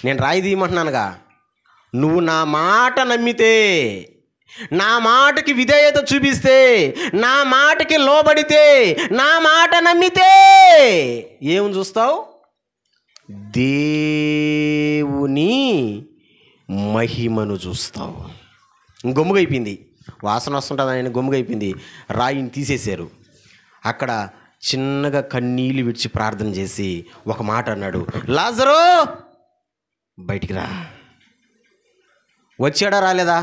నేను రాయి తీయమంటున్నానుగా. నువ్వు నా మాట నమ్మితే, నా మాటకి విధేయత చూపిస్తే, నా మాటకి లోబడితే, నా మాట నమ్మితే ఏం చూస్తావు? దేవుని మహిమను చూస్తావు. గొమ్ముగైపోయింది, వాసన వస్తుంటుంది. ఆయన గొమ్ముగైపోయింది. రాయిని తీసేశారు. అక్కడ చిన్నగా కన్నీళ్ళు విడిచి ప్రార్థన చేసి ఒక మాట అన్నాడు, లాజరు బయటికి రా. వచ్చాడా రాలేదా?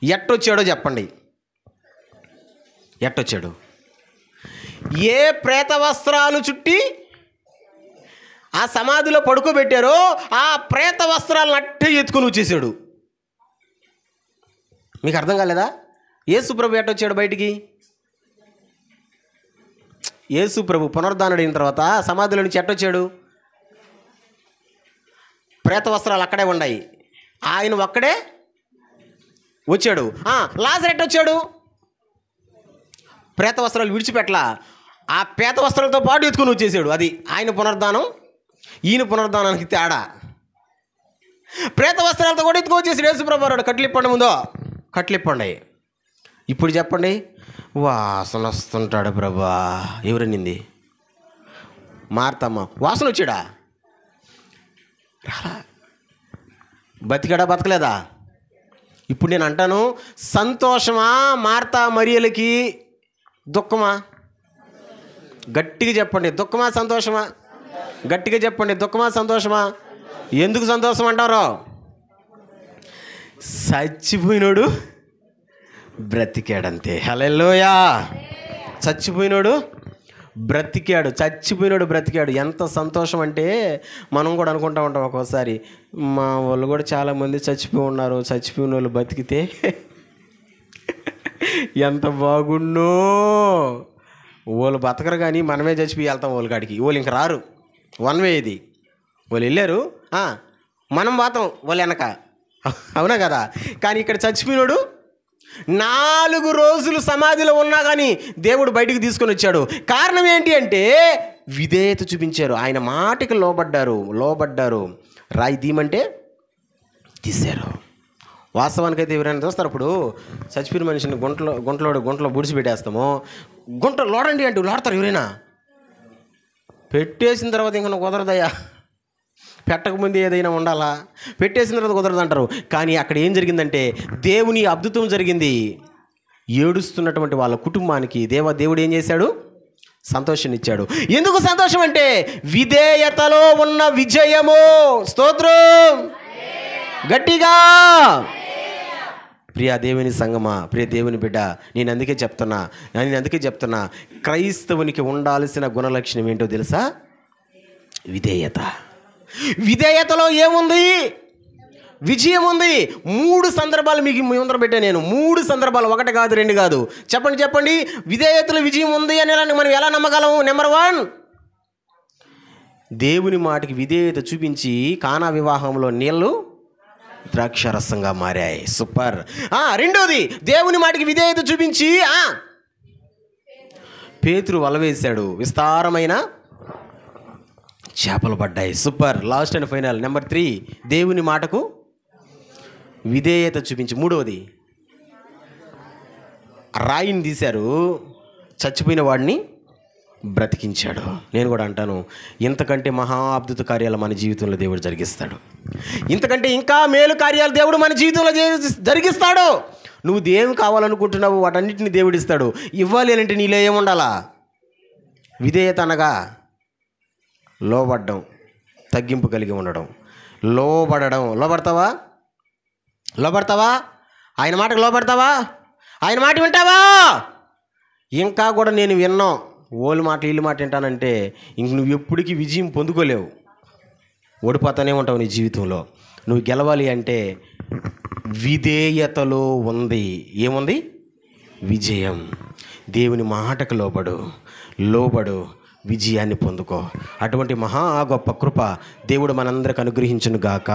ఎట్టొచ్చాడో చెప్పండి. ఎట్టొచ్చాడు? ఏ ప్రేత వస్త్రాలు చుట్టి ఆ సమాధిలో పడుకోబెట్టారో ఆ ప్రేత వస్త్రాలను అట్టే ఎత్తుకొని వచ్చేసాడు. మీకు అర్థం కాలేదా? యేసు ప్రభు ఎట్టొచ్చాడు బయటికి? యేసు ప్రభు పునరుద్ధానుడైన తర్వాత సమాధిలో నుంచి ఎట్టొచ్చాడు? ప్రేత వస్త్రాలు అక్కడే ఉన్నాయి, ఆయన ఒక్కడే వచ్చాడు. లాజరు ఎట్టొచ్చాడు? ప్రేత వస్త్రాలు విడిచిపెట్టలా, ఆ ప్రేత వస్త్రాలతో పాటు ఎత్తుకొని వచ్చేసాడు. అది ఆయన పునరుద్ధానం, ఈయన పునరుద్ధానానికి తేడా. ప్రేత వస్త్రాలతో కూడా ఎత్తుకొని వచ్చేసాడు యేసు ప్రభు. కట్లిప్పండి, ముందో కట్లిప్పండి. ఇప్పుడు చెప్పండి, వాసన వస్తుంటాడు ప్రభా. ఎవరనింది? మార్తమ్మ. వాసన వచ్చాడా? బతికాడా బతకలేదా? ఇప్పుడు నేను అంటాను, సంతోషమా మార్తా మరియలకి? దుఃఖమా? గట్టిగా చెప్పండి. దుఃఖమా సంతోషమా? గట్టిగా చెప్పండి. దుఃఖమా సంతోషమా? ఎందుకు సంతోషం అంటారో? చచ్చిపోయినోడు బ్రతికాడంతే. హల్లెలూయా. చచ్చిపోయినోడు బ్రతికాడు. ఎంత సంతోషం అంటే మనం కూడా అనుకుంటా ఉంటాం ఒక్కోసారి, మా వాళ్ళు కూడా చాలామంది చచ్చిపోయిన వాళ్ళు బతికితే ఎంత బాగుండో. వాళ్ళు బతకరు కానీ మనమే చచ్చిపోయి వెళ్తాం వాళ్ళ కాడికి. వాళ్ళు ఇంక రారు, వన్ వే ఇది. వాళ్ళు వెళ్ళారు, మనం పోతాం వాళ్ళు వెనక, అవునా కదా. కానీ ఇక్కడ చచ్చిపోయినాడు 4 రోజులు సమాధిలో ఉన్నా కానీ దేవుడు బయటికి తీసుకొని వచ్చాడు. కారణం ఏంటి అంటే విధేయత చూపించారు, ఆయన మాటకి లోబడ్డారు. రాయి తీయమంటే తీశారు. వాస్తవానికైతే ఎవరైనా చూస్తారు, ఇప్పుడు చచ్చిపోయిన మనిషిని గుంటలో బుడిసి పెట్టేస్తాము, గుంట లోడండి అంటే లోడతారు ఎవరైనా? పెట్టేసిన తర్వాత ఇంకా కుదరదయ్యా, పెట్టకముందు ఏదైనా ఉండాలా, పెట్టేసిన తర్వాత కుదరదు అంటారు. కానీ అక్కడ ఏం జరిగిందంటే దేవుని అద్భుతం జరిగింది. ఏడుస్తున్నటువంటి వాళ్ళ కుటుంబానికి దేవుడు ఏం చేశాడు? సంతోషాన్ని ఇచ్చాడు. ఎందుకు సంతోషం అంటే విధేయతలో ఉన్న విజయము. స్తోత్రం గట్టిగా. ప్రియ దేవుని సంగమా, ప్రియ దేవుని బిడ్డ, నేను అందుకే చెప్తున్నా క్రైస్తవునికి ఉండాల్సిన గుణలక్షణం ఏంటో తెలుసా? విధేయతలో ఏముంది? విజయం ఉంది. 3 సందర్భాలు మీకు ముందర పెట్టా నేను. 3 సందర్భాలు, 1 కాదు 2 కాదు. చెప్పండి. విధేయతలో విజయం ఉంది అని మనం ఎలా నమ్మగలం? నెంబర్ 1, దేవుని మాటకి విధేయత చూపించి కానా వివాహంలో నీళ్లు ద్రాక్షరసంగా మారాయి. సూపర్. రెండోది, దేవుని మాటకి విధేయత చూపించి పేతురు వల వేశాడు, విస్తారమైన చేపలు పడ్డాయి. Super. Last and final number 3, దేవుని మాటకు విధేయత చూపించి. మూడవది, రాయిని తీశారు, చచ్చిపోయిన వాడిని బ్రతికించాడు. నేను కూడా అంటాను, ఇంతకంటే మహా అద్భుత కార్యాలు మన జీవితంలో దేవుడు జరిగిస్తాడు. ఇంతకంటే ఇంకా మేలు కార్యాలు దేవుడు మన జీవితంలో జరిగిస్తాడు. నువ్వు దేవుడు కావాలనుకుంటున్నావు, వాటన్నిటిని దేవుడు ఇస్తాడు. ఇవ్వాలి అంటే నీలో ఏముండాలా? విధేయత అనగా లోబడ్డం, తగ్గింపు కలిగి ఉండడం. లోబడతావా? ఆయన మాటకు లోబడతావా? ఆయన మాట వింటావా? ఇంకా కూడా నేను విన్నాం, ఓళ్ళు మాట వీళ్ళు మాట వింటానంటే ఇంక నువ్వు ఎప్పటికీ విజయం పొందుకోలేవు, ఓడిపోతానే ఉంటావు నీ జీవితంలో. నువ్వు గెలవాలి అంటే విధేయతలో ఉంది. ఏముంది? విజయం. దేవుని మాటకు లోబడు, విజయాన్ని పొందుకో. అటువంటి మహా గొప్ప కృప దేవుడు మనందరికి అనుగ్రహించును గాక.